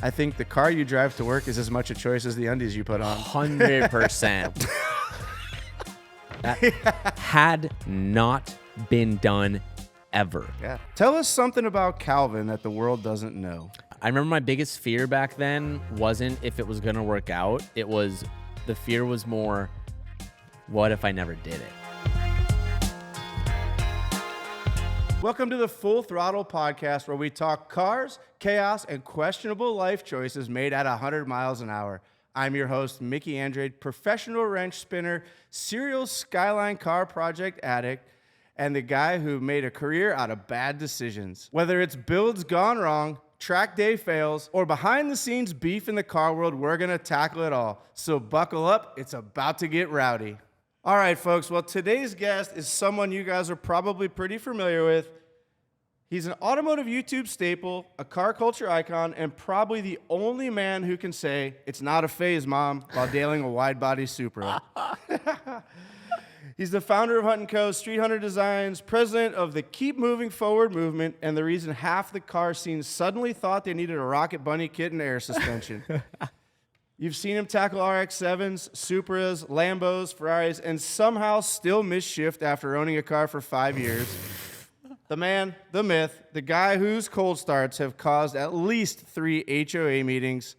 I think the car you drive to work is as much a choice as the undies you put on. 100%. That had not been done ever. Yeah. Tell us something about Calvin that the world doesn't know. I remember my biggest fear back then wasn't if it was going to work out. The fear was more, what if I never did it? Welcome to the Full Throttle Podcast, where we talk cars, chaos, and questionable life choices made at 100 miles an hour. I'm your host, Mickey Andrade, professional wrench spinner, serial Skyline car project addict, and the guy who made a career out of bad decisions. Whether it's builds gone wrong, track day fails, or behind-the-scenes beef in the car world, we're going to tackle it all. So buckle up, it's about to get rowdy. All right, folks, well, today's guest is someone you guys are probably pretty familiar with. He's an automotive YouTube staple, a car culture icon, and probably the only man who can say, "It's not a phase, Mom," while dealing a wide-body Supra. He's the founder of Hunt & Co., StreetHunter Designs, president of the Keep Moving Forward movement, and the reason half the car scene suddenly thought they needed a Rocket Bunny kit and air suspension. You've seen him tackle RX-7s, Supras, Lambos, Ferraris, and somehow still miss shift after owning a car for 5 years. The man, the myth, the guy whose cold starts have caused at least 3 HOA meetings,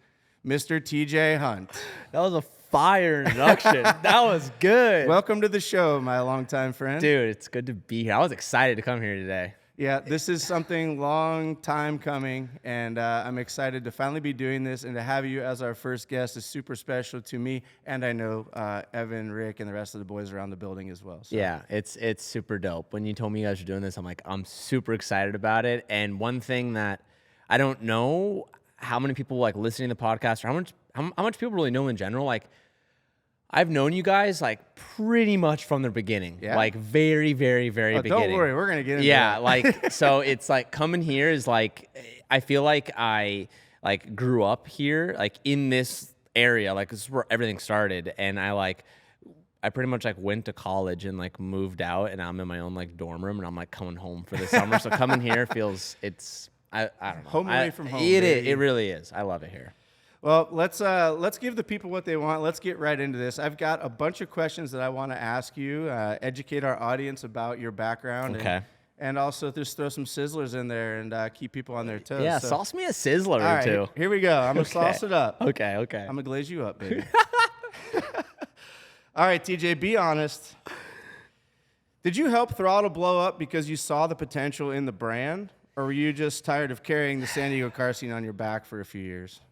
Mr. TJ Hunt. That was a fire introduction. That was good. Welcome to the show, my longtime friend. Dude, it's good to be here. I was excited to come here today. Yeah, this is something long time coming, and I'm excited to finally be doing this, and to have you as our first guest is super special to me, and I know Evan, Rick, and the rest of the boys around the building as well. So. Yeah, it's super dope. When you told me you guys were doing this, I'm super excited about it. And one thing that I don't know how many people like listening to the podcast, or how much people really know in general, like, I've known you guys like pretty much from the beginning, like very, very, very beginning. Don't worry, we're gonna get into that. Like so it's like coming here is like I feel like I like grew up here, like in this area, like this is where everything started, and I pretty much like went to college and like moved out, and I'm in my own like dorm room, and I'm like coming home for the summer. So coming here feels I don't know, home away from home. It really is. I love it here. Well, let's give the people what they want. Let's get right into this. I've got a bunch of questions that I want to ask you, educate our audience about your background. Okay. And also just throw some sizzlers in there and keep people on their toes. Yeah, sauce me a sizzler or two. Here we go. I'm going to sauce it up. Okay. I'm going to glaze you up, baby. All right, TJ, be honest. Did you help Throttle blow up because you saw the potential in the brand? Or were you just tired of carrying the San Diego car scene on your back for a few years?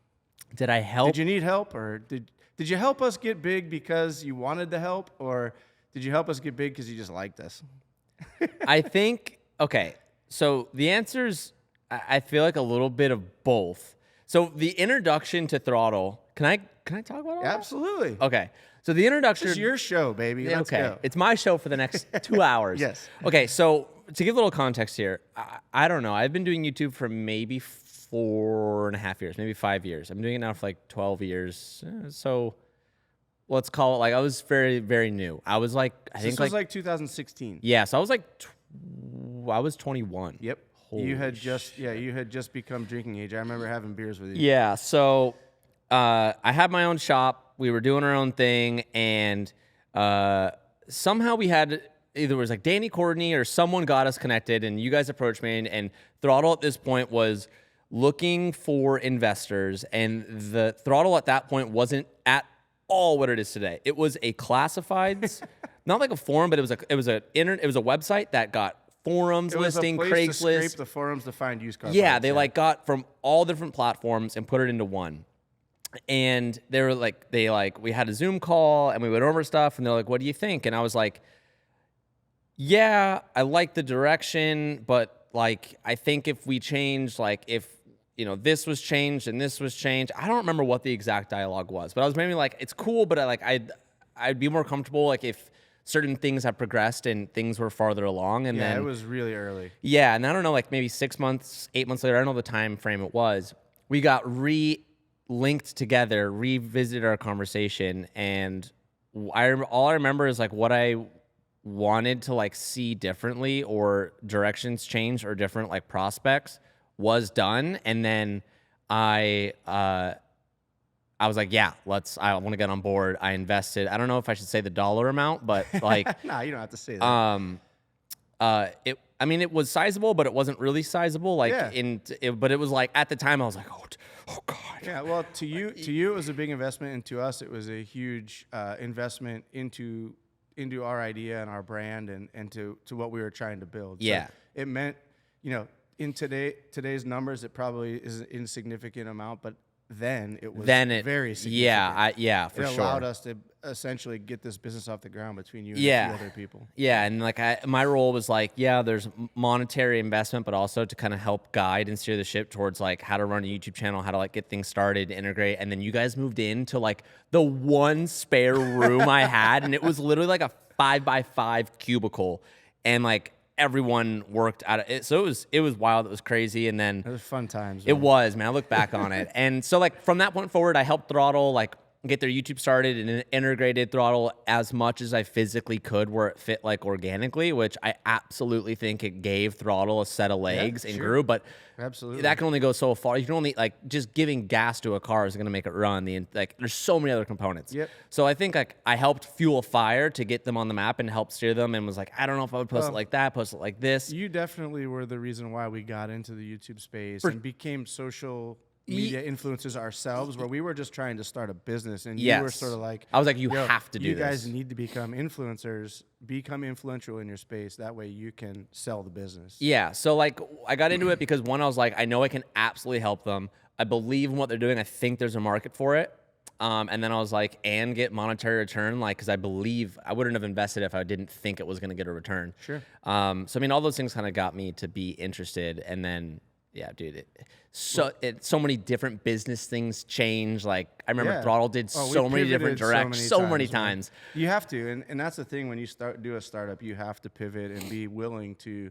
Did I help? Did you need help, or did you help us get big because you wanted the help, or did you help us get big because you just liked us? I think, okay, so the answer's, I feel like a little bit of both. So the introduction to Throttle, can I talk about all that? Absolutely. Okay, so the introduction. It's your show, baby. Let's go. It's my show for the next 2 hours. Yes. Okay, so to give a little context here, I don't know. I've been doing YouTube for maybe 4.5 years, maybe 5 years. I'm doing it now for like 12 years. So let's call it like I was very, very new. I was like, This was like 2016. Yeah, so I was like, I was 21. Yep. You had just become drinking age. I remember having beers with you. Yeah, so I had my own shop. We were doing our own thing, and somehow we had, either it was like Danny Courtney or someone got us connected, and you guys approached me, and Throttle at this point was looking for investors, and the Throttle at that point wasn't at all what it is today. It was a classifieds, not like a forum, but it was a website that got forums, listing, Craigslist. To Craigslist. scrape the forums to find used cars. Yeah, they like got from all different platforms and put it into one. And they were like, we had a Zoom call and we went over stuff, and they're like, "What do you think?" And I was like, "Yeah, I like the direction, but like I think if we change, like if this was changed and this was changed." I don't remember what the exact dialogue was, but I was maybe like, it's cool, but I'd be more comfortable like if certain things have progressed and things were farther along. And then it was really early. Yeah, and I don't know, like maybe 6 months, 8 months later, I don't know the time frame it was. We got linked together, revisited our conversation, and all I remember is like what I wanted to like see differently, or directions change, or different like prospects was done. And then I was like, yeah, I want to get on board. I invested. I don't know if I should say the dollar amount, but like, Nah, you don't have to say that. It was sizable, but it wasn't really sizable. Like, but it was like at the time I was like, oh God. Yeah. Well, to you, it was a big investment, and to us, it was a huge investment into our idea and our brand, and to what we were trying to build. Yeah. So it meant, in today's numbers, it probably is an insignificant amount, but then it was very significant. Yeah, for sure. It allowed us to essentially get this business off the ground between you and a few other people. Yeah, and like my role was like, there's monetary investment, but also to kind of help guide and steer the ship towards like how to run a YouTube channel, how to like get things started, integrate. And then you guys moved into like the one spare room I had, and it was literally like a 5x5 cubicle, and like everyone worked out of it. So it was wild. It was crazy. And then it was fun times. It was, man. I look back on it. And so like from that point forward, I helped Throttle like get their YouTube started and integrated Throttle as much as I physically could where it fit like organically, which I absolutely think it gave Throttle a set of legs and grew. But absolutely, that can only go so far. You can only like just giving gas to a car is going to make it run. There's so many other components. Yep. So I think like I helped fuel a fire to get them on the map and help steer them, and was like, I don't know if I would post it like that, post it like this. You definitely were the reason why we got into the YouTube space and became social media influencers ourselves, where we were just trying to start a business, and you were sort of like, I was like, you have to do this. You guys need to become influencers, become influential in your space. That way you can sell the business. Yeah. So like I got into it because one, I was like, I know I can absolutely help them. I believe in what they're doing. I think there's a market for it. And then I was like, and get monetary return, like, because I believe I wouldn't have invested if I didn't think it was going to get a return. Sure. So I mean, all those things kind of got me to be interested, and then. Yeah, dude. So many different business things change. Like I remember Throttle did so many different directs, so many times. You have to, and that's the thing when you do a startup, you have to pivot and be willing to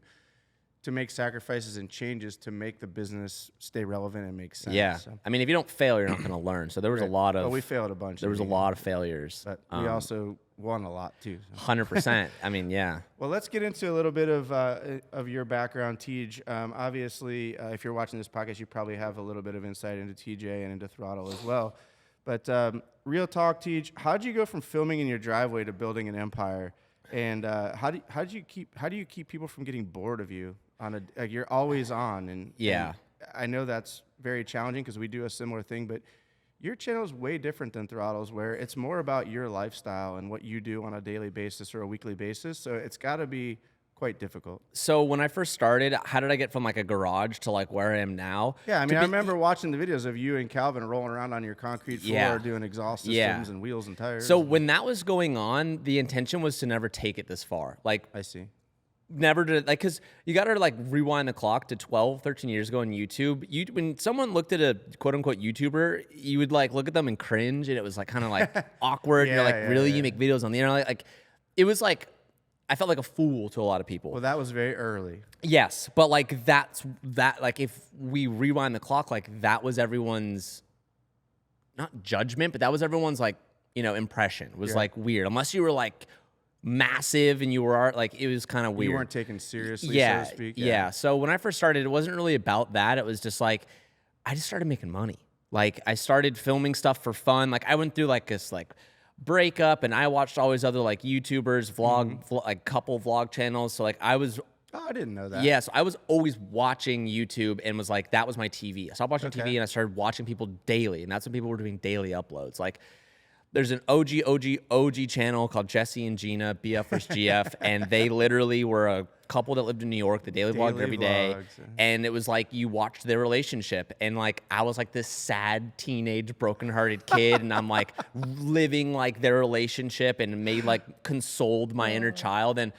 make sacrifices and changes to make the business stay relevant and make sense. Yeah, so. I mean, if you don't fail, you're not going to learn. So there was a lot of. Well, we failed a bunch. There was a lot of failures, but we also won a lot too. 100%. I mean, yeah. Well, let's get into a little bit of your background, Tej. Obviously, if you're watching this podcast, you probably have a little bit of insight into TJ and into Throttle as well. But real talk, Tej, how'd you go from filming in your driveway to building an empire? And how do you keep people from getting bored of you on you're always on? And I know that's very challenging because we do a similar thing, but your channel is way different than Throttle's, where it's more about your lifestyle and what you do on a daily basis or a weekly basis. So it's got to be quite difficult. So when I first started, how did I get from like a garage to like where I am now? Yeah, I mean, I remember watching the videos of you and Calvin rolling around on your concrete floor doing exhaust systems and wheels and tires. So when that was going on, the intention was to never take it this far. Like, I see. Never did, like, because you got to like rewind the clock to 12, 13 years ago on YouTube. When someone looked at a quote unquote YouTuber, you would like look at them and cringe, and it was like kind of like awkward. And you're like, really? You make videos on the internet? Like, it was like, I felt like a fool to a lot of people. Well, that was very early. Yes, but like like if we rewind the clock, like that was everyone's, not judgment, but that was everyone's like, impression was like weird. Unless you were like massive and you were like, it was kind of weird. You weren't taken seriously, so to speak. Yeah. So when I first started, it wasn't really about that. It was just like, I just started making money. Like I started filming stuff for fun. Like I went through like this like breakup, and I watched all these other like YouTubers like couple vlog channels. So like I was. Oh, I didn't know that. Yeah, so I was always watching YouTube and was like, that was my TV. I stopped watching TV and I started watching people daily, and that's when people were doing daily uploads. Like, there's an OG channel called Jesse and Gina, BF vs. GF, and they literally were a couple that lived in New York. The daily vlogged every day, and it was like you watched their relationship, and like I was like this sad teenage brokenhearted kid, and I'm like living like their relationship, and consoled my inner child. And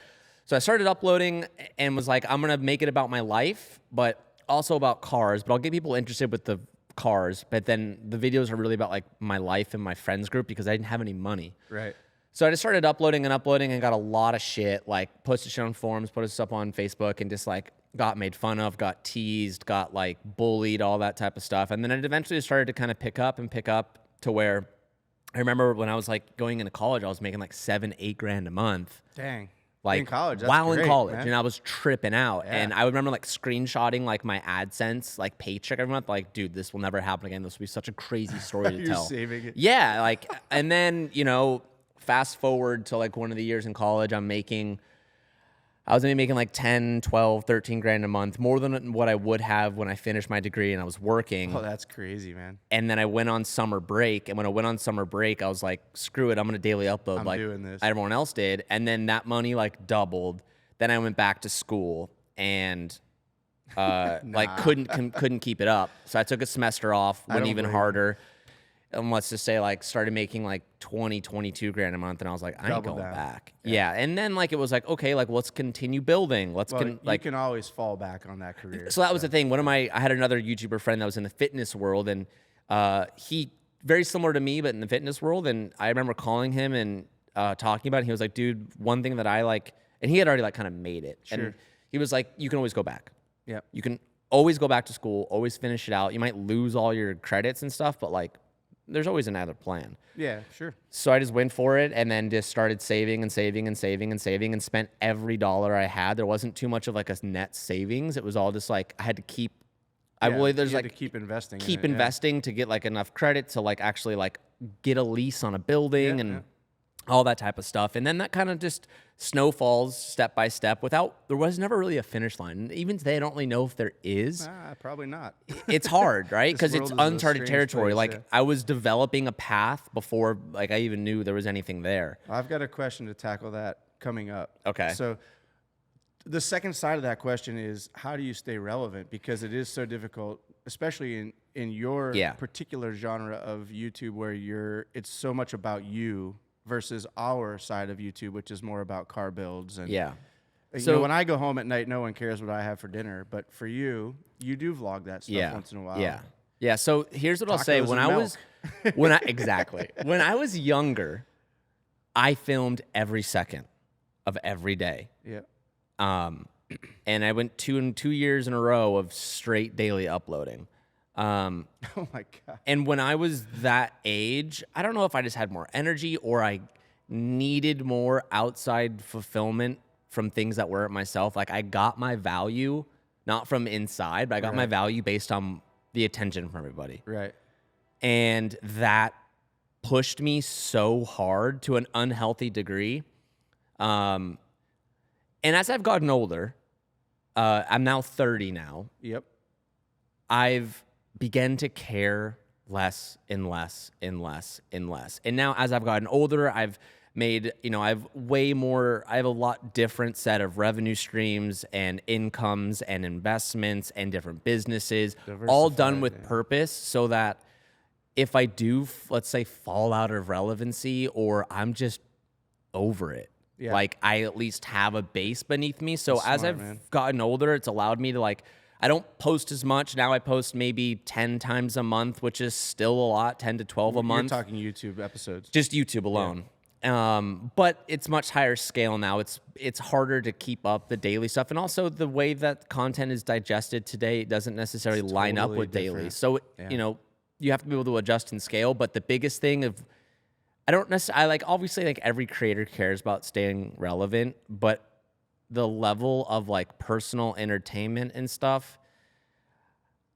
so I started uploading and was like, I'm gonna make it about my life, but also about cars, but I'll get people interested with the cars, but then the videos are really about like my life and my friends group because I didn't have any money. Right. So I just started uploading and got a lot of shit, like posted shit on forums, posted stuff on Facebook, and just like got made fun of, got teased, got like bullied, all that type of stuff. And then it eventually started to kind of pick up to where I remember when I was like going into college, I was making like $7-8 grand a month. Dang. like in college, that's while in great, college, man. and I was tripping out. Yeah. And I remember like screenshotting like my AdSense like paycheck every month. Like, dude, this will never happen again. This will be such a crazy story to You're tell. saving it. Yeah, like, and then fast forward to like one of the years in college, I was maybe making like 10, 12, 13 grand a month, more than what I would have when I finished my degree and I was working. Oh, that's crazy, man. And then I went on summer break. And when I went on summer break, I was like, screw it, I'm going to daily upload I'm like doing this. everyone else did. And then that money like doubled. Then I went back to school and like couldn't keep it up. So I took a semester off, went even harder. And let's just say like started making like 20, 22 grand a month. And I was like, I ain't Double going down. back. Yeah. And then like, it was like, okay, like let's continue building. You can always fall back on that career. So that was the thing. I had another YouTuber friend that was in the fitness world, and he very similar to me, but in the fitness world. And I remember calling him and talking about it. He was like, dude, one thing that I like, and he had already like kind of made it. Sure. And he was like, you can always go back. Yeah. You can always go back to school, always finish it out. You might lose all your credits and stuff, but like there's always another plan. Yeah, sure. So I just went for it and then just started saving and spent every dollar I had. There wasn't too much of like a net savings. It was all just like I had to keep. I believe there's you had like to keep investing. keep investing to get like enough credit to like actually like get a lease on a building and all that type of stuff. And then that kind of just snowfalls step by step there was never really a finish line. And even today, I don't really know if there is. Probably not. It's hard, right? Because it's world is a uncharted strange territory. place, Like yeah. I was developing a path before like I even knew there was anything there. I've got a question to tackle that coming up. Okay. So the second side of that question is how do you stay relevant? Because it is so difficult, especially in your particular genre of YouTube where it's so much about you versus our side of YouTube, which is more about car builds. And so when I go home at night, no one cares what I have for dinner. But for you do vlog that stuff once in a while. Yeah. So here's what I'll say. Tacos When and I milk. when I was younger, I filmed every second of every day. Yeah. And I went 2 years in a row of straight daily uploading. Oh my God. And when I was that age, I don't know if I just had more energy or I needed more outside fulfillment from things that weren't myself. Like I got my value, not from inside, but I got my value based on the attention from everybody. Right. And that pushed me so hard to an unhealthy degree. And as I've gotten older, I'm now 30 now. Yep. I've began to care less and less and less and less. And now as I've gotten older, I've made, I have a lot different set of revenue streams and incomes and investments and different businesses, all done with purpose so that if I do, let's say, fall out of relevancy or I'm just over it, like I at least have a base beneath me. So as I've gotten older, it's allowed me to like, I don't post as much. Now I post maybe 10 times a month, which is still a lot, 10 to 12 a month. You're talking YouTube episodes. Just YouTube alone. But it's much higher scale now. It's harder to keep up the daily stuff. And also the way that content is digested today doesn't necessarily line up with daily. So, you have to be able to adjust and scale. But the biggest thing obviously like every creator cares about staying relevant, but the level of like personal entertainment and stuff,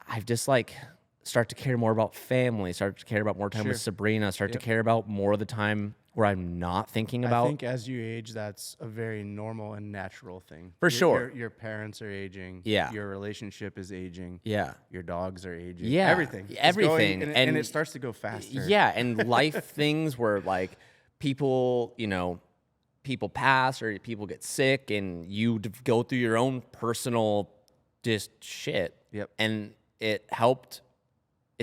I've just like start to care more about family, start to care about more time with Sabrina, start to care about more of the time where I'm not thinking about. I think as you age, that's a very normal and natural thing. For sure. Your parents are aging. Yeah. Your relationship is aging. Yeah. Your dogs are aging. Yeah. Everything. Everything. And it starts to go faster. Yeah. And life things where like people, people pass or people get sick and you go through your own personal just shit. Yep. And it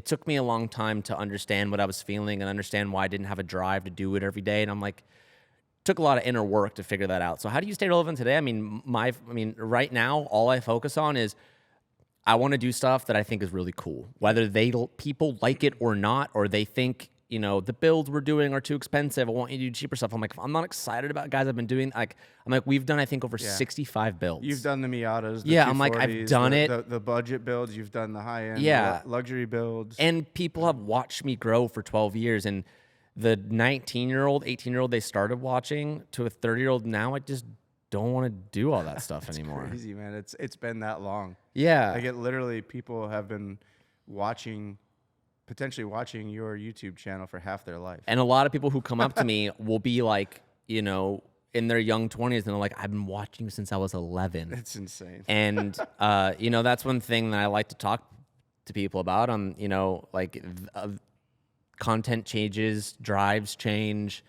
took me a long time to understand what I was feeling and understand why I didn't have a drive to do it every day. And I'm like, took a lot of inner work to figure that out. So how do you stay relevant today? I mean, right now, all I focus on is I want to do stuff that I think is really cool, whether people like it or not, or they think, the builds we're doing are too expensive. I want you to do cheaper stuff. I'm like, I'm not excited about guys I've been doing. We've done, I think, over 65 builds. You've done the Miatas. The I'm like, I've done it. The budget builds. You've done the high end. Luxury builds. And people have watched me grow for 12 years. And the 19-year-old, 18-year-old they started watching to a 30-year-old now, don't want to do all that stuff anymore. Crazy, man. It's been that long. Yeah. Like it literally, people have been potentially watching your YouTube channel for half their life. And a lot of people who come up to me will be like, you know, in their young 20s, and they're like, I've been watching since I was 11. It's insane. And, you know, that's one thing that I like to talk to people about on, you know, like content changes, drives change.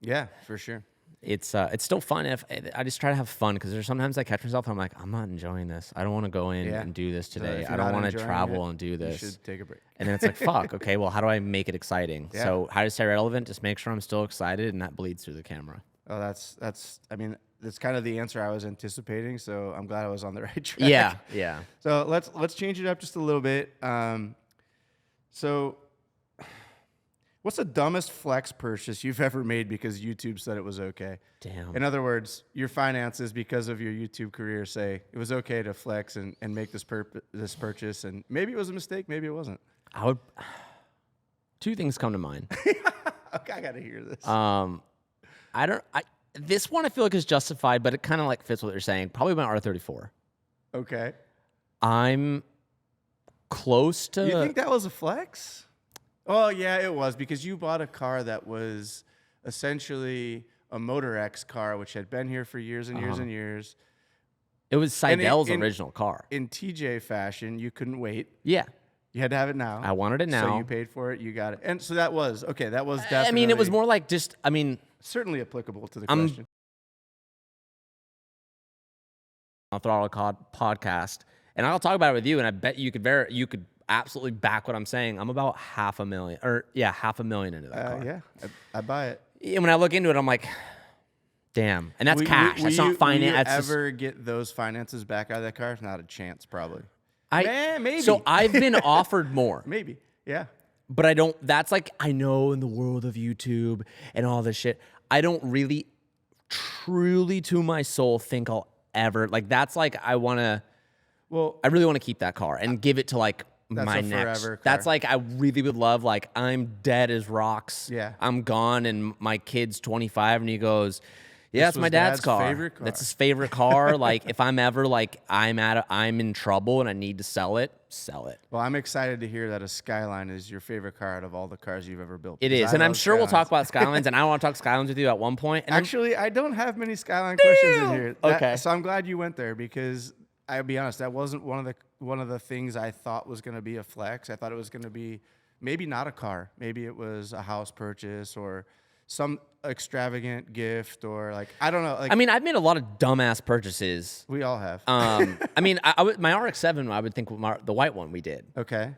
Yeah, for sure. It's still fun. If I just try to have fun, because there's sometimes I catch myself and I'm like, I'm not enjoying this. I don't want to go in and do this today. I don't want to travel and do this. You should take a break. And then it's like, fuck, okay, well, how do I make it exciting? Yeah. So how to stay relevant, just make sure I'm still excited, and that bleeds through the camera. Oh, that's I mean, that's kind of the answer I was anticipating, so I'm glad I was on the right track. Yeah, yeah. So let's change it up just a little bit. So what's the dumbest flex purchase you've ever made because YouTube said it was okay? Damn. In other words, your finances, because of your YouTube career, say it was okay to flex and make this purchase, and maybe it was a mistake, maybe it wasn't. Two things come to mind. Okay, I gotta hear this. This one I feel like is justified, but it kind of like fits what you're saying. Probably my R34. Okay. I'm close to. You think that was a flex? Oh yeah, it was, because you bought a car that was essentially a Motor X car, which had been here for years and years and years. It was Seidel's original car. In TJ fashion, you couldn't wait. Yeah. You had to have it now. I wanted it now. So you paid for it. You got it. And so that was definitely. I mean, it was more like just. I mean, certainly applicable to the question. On Throtl Podcast, and I'll talk about it with you, and I bet you could absolutely back what I'm saying. I'm about $500,000 into that car. Yeah, I buy it. And when I look into it, I'm like, damn. And that's cash. That's not finance. Will you ever get those finances back out of that car? Not a chance, probably. Maybe. So I've been offered more. Maybe. Yeah. But I don't. That's like, I know in the world of YouTube and all this shit, I don't really, truly to my soul think I'll ever, like, that's like, I really want to keep that car and give it to like my next. Forever car. That's like, I really would love, like, I'm dead as rocks. Yeah. I'm gone and my kid's 25 and he goes, yeah, it's my dad's car. Favorite car. That's his favorite car. Like, if I'm ever like, I'm in trouble and I need to sell it. Well, I'm excited to hear that a Skyline is your favorite car out of all the cars you've ever built. It is, and I'm sure we'll talk about Skylines, and I want to talk Skylines with you at one point. And actually, I don't have many Skyline questions in here. Okay. So I'm glad you went there, because I'll be honest, that wasn't one of the things I thought was going to be a flex. I thought it was going to be maybe not a car. Maybe it was a house purchase or some extravagant gift, or like, I don't know. Like, I mean, I've made a lot of dumbass purchases. We all have. I mean, my RX-7, I would think the white one we did. Okay.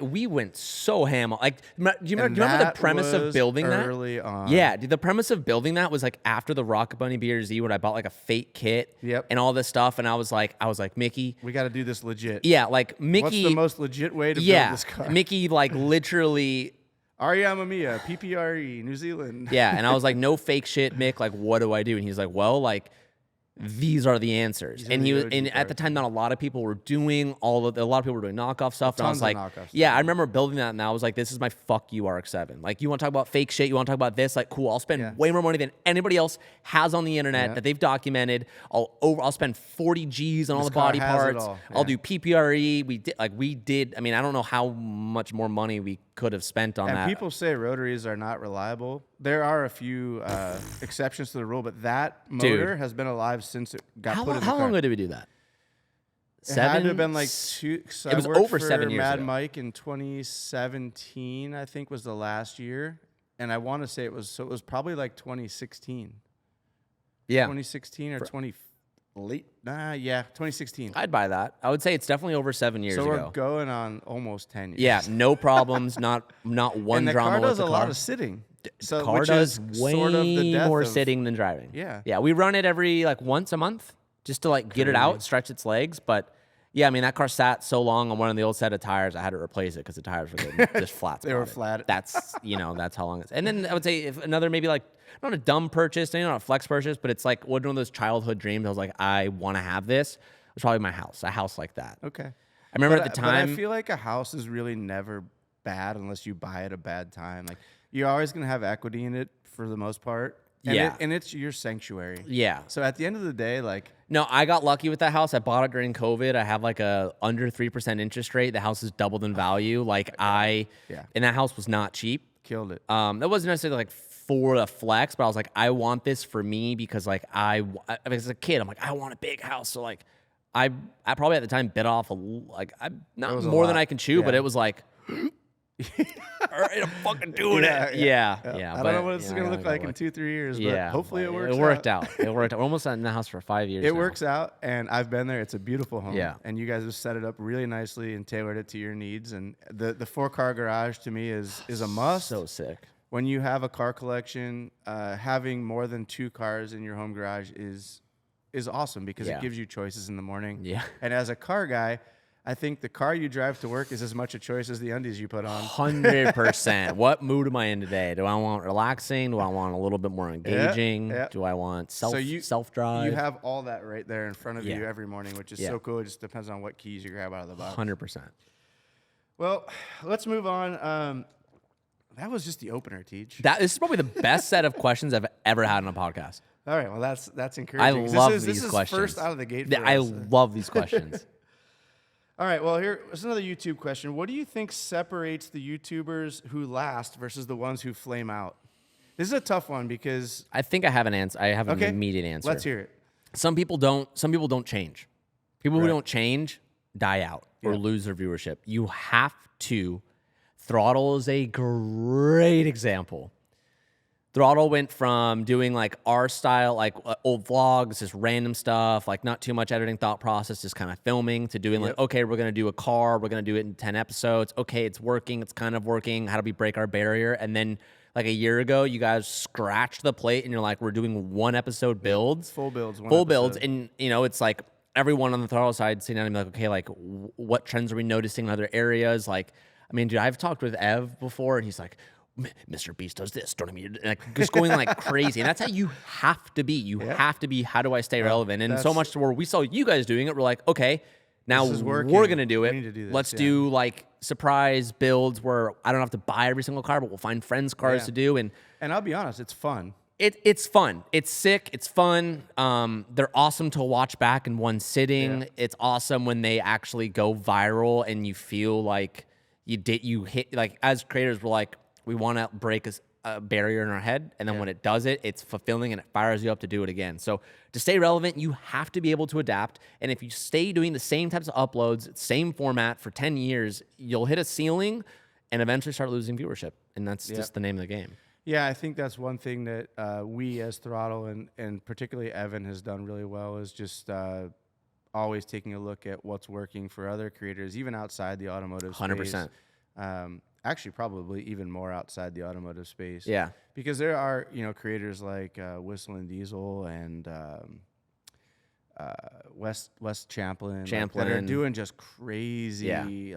We went so ham. Like, do you remember the premise of building that? Early on. Yeah, dude, the premise of building that was like after the Rocket Bunny BRZ, when I bought like a fake kit. Yep. And all this stuff, and I was like, Mickey, we got to do this legit. Yeah, like Mickey. What's the most legit way to build this car? Mickey, like, literally. Ariama Mia, PPRE, New Zealand. Yeah, and I was like, no fake shit, Mick. Like, what do I do? And he's like, well, like, these are the answers. And at the time, not a lot of people were doing a lot of people were doing knockoff stuff. And I was like, yeah, I remember building that, and I was like, this is my fuck you RX-7. Like, you want to talk about fake shit? You want to talk about this? Like, cool. I'll spend way more money than anybody else has on the internet that they've documented. I'll spend 40 G's on all the body parts. I'll do PPRE. We did. I mean, I don't know how much more money we could have spent on that. And people say rotaries are not reliable. There are a few exceptions to the rule, but that motor has been alive since it got put in the car. How long ago did we do that? It had to have been like 2. So it was over 7 years Mad ago. Mike in 2017, I think, was the last year, and I want to say it was probably like 2016. Yeah, 2016 or 2016. I'd buy that. I would say it's definitely over 7 years ago. So we're going on almost 10 years. Yeah, no problems, not one and the drama car does with the a car. lot of sitting. So The car which does is way sort of the death more of, sitting than driving. Yeah. Yeah, we run it every like once a month just to like get it out, stretch its legs. But yeah, I mean, that car sat so long on one of the old set of tires, I had to replace it because the tires were getting just flat. They were flat. That's that's how long it's. And then I would say if another maybe like not a dumb purchase, not a flex purchase, but it's like one of those childhood dreams. I was like, I want to have this. It was probably my house, a house like that. Okay. I remember at the time. But I feel like a house is really never bad unless you buy it a bad time. Like, you're always going to have equity in it for the most part. And and it's your sanctuary. Yeah. So at the end of the day, like, No, I got lucky with that house. I bought it during COVID. I have like a under 3% interest rate. The house is doubled in value. Like and that house was not cheap. killed it. That wasn't necessarily like for the flex, but I was like, I want this for me because like as a kid, I'm like, I want a big house. So like, I probably at the time bit off not more than I can chew, but it was like, all right, I'm fucking doing it. Yeah. I don't know what it's going to look like in 2-3 years, but hopefully it works out. It worked out. It worked out. We're almost in the house for 5 years It now. works out, and I've been there. It's a beautiful home. Yeah. And you guys have set it up really nicely and tailored it to your needs. And the 4-car garage to me is a must. So sick. When you have a car collection, having more than 2 cars in your home garage is awesome because it gives you choices in the morning. Yeah. And as a car guy, I think the car you drive to work is as much a choice as the undies you put on. 100%. What mood am I in today? Do I want relaxing? Do I want a little bit more engaging? Yeah. Do I want self-drive? You have all that right there in front of you every morning, which is so cool. It just depends on what keys you grab out of the box. 100%. Well, let's move on. That was just the opener, Teach. This is probably the best set of questions I've ever had on a podcast. All right, well, that's encouraging. I love this these is questions. First out of the gate for I us. love these questions. All right, well, here's another YouTube question. What do you think separates the YouTubers who last versus the ones who flame out? This is a tough one because I think I have an answer. I have an immediate answer. Let's hear it. Some people don't change. People who don't change die out or lose their viewership. You have to. Throttle is a great example. Throttle went from doing like our style, like old vlogs, just random stuff, like not too much editing thought process, just kind of filming, to doing like, okay, we're going to do a car. We're going to do it in 10 episodes. Okay, it's working. It's kind of working. How do we break our barrier? And then like a year ago, you guys scratched the plate and you're like, we're doing 1 episode builds. Full builds. Full builds. And, you know, it's like everyone on the Throttle side sitting down and be like, okay, like what trends are we noticing in other areas? Like, I mean, dude, I've talked with Ev before and he's like, Mr. Beast does this, don't I mean? Like, just going like crazy. And that's how you have to be. You have to be, how do I stay relevant? And so much to where we saw you guys doing it, we're like, okay, now we're going to do it. We need to do this, Let's do like surprise builds where I don't have to buy every single car, but we'll find friends' cars to do. And I'll be honest, it's fun. It's fun. It's sick. It's fun. They're awesome to watch back in one sitting. Yeah. It's awesome when they actually go viral and you feel like you hit, like as creators, we're like, we want to break a barrier in our head, and then when it does it, it's fulfilling and it fires you up to do it again. So to stay relevant, you have to be able to adapt. And if you stay doing the same types of uploads, same format for 10 years, you'll hit a ceiling and eventually start losing viewership. And that's just the name of the game. Yeah, I think that's one thing that we as Throttle and particularly Evan has done really well is just always taking a look at what's working for other creators, even outside the automotive 100%. space. Actually, probably even more outside the automotive space. Yeah. Because there are, creators like Whistling Diesel and West Champlin that are doing just crazy, out in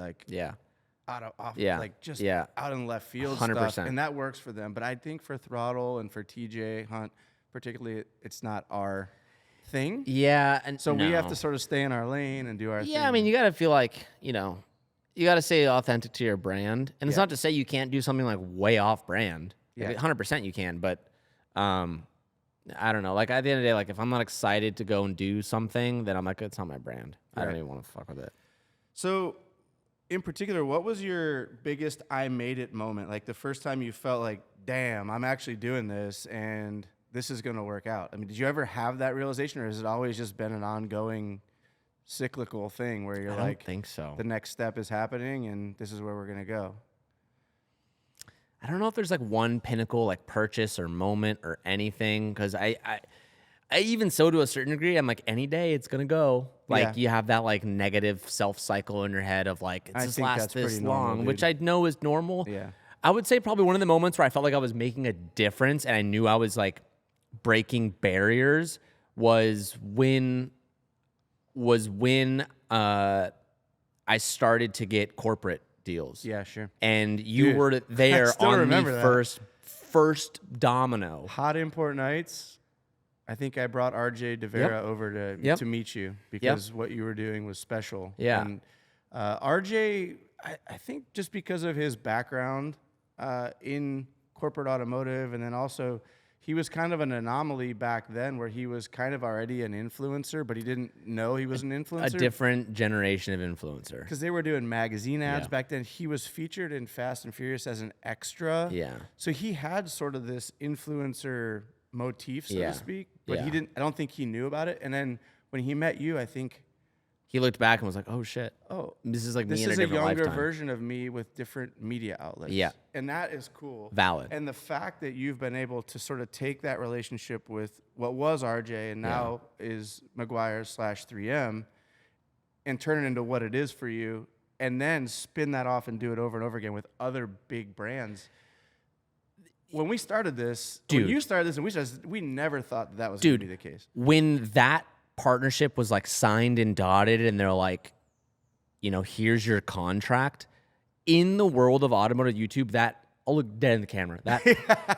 left field 100%. stuff, and that works for them. But I think for Throttle and for TJ Hunt, particularly, it's not our thing. Yeah, and so we have to sort of stay in our lane and do our thing. Yeah, I mean, you got to feel like, you got to stay authentic to your brand. And it's not to say you can't do something like way off brand. Yeah. Like 100% you can, but I don't know. Like at the end of the day, like if I'm not excited to go and do something, then I'm like, it's not my brand. Right. I don't even want to fuck with it. So in particular, what was your biggest I made it moment? Like the first time you felt like, damn, I'm actually doing this and this is going to work out. I mean, did you ever have that realization, or has it always just been an ongoing cyclical thing where you're like, I don't think so. The next step is happening and this is where we're going to go? I don't know if there's like one pinnacle like purchase or moment or anything, because I even so to a certain degree, I'm like, any day it's going to go. Like you have that like negative self cycle in your head of like, it's just last this long, which I know is normal. Yeah. I would say probably one of the moments where I felt like I was making a difference and I knew I was like breaking barriers was when I started to get corporate deals. Yeah, sure. And you were there on the first domino. Hot Import Nights. I think I brought RJ DeVera over to meet you because what you were doing was special. Yeah. And RJ, I think just because of his background in corporate automotive, and then also he was kind of an anomaly back then where he was kind of already an influencer, but he didn't know he was an influencer. A different generation of influencer. Because they were doing magazine ads back then. He was featured in Fast and Furious as an extra. Yeah. So he had sort of this influencer motif, so to speak, but he didn't. I don't think he knew about it. And then when he met you, I think he looked back and was like, "Oh shit! Oh, this is like me in a this is different a younger lifetime." version of me with different media outlets. Yeah. And that is cool. Valid. And the fact that you've been able to sort of take that relationship with what was RJ and now is McGuire/3M and turn it into what it is for you, and then spin that off and do it over and over again with other big brands. When we started this, when you started this and we started, we never thought that was going to be the case. When that partnership was like signed and dotted and they're like, you know, here's your contract, in the world of automotive YouTube, that, I'll look dead in the camera, that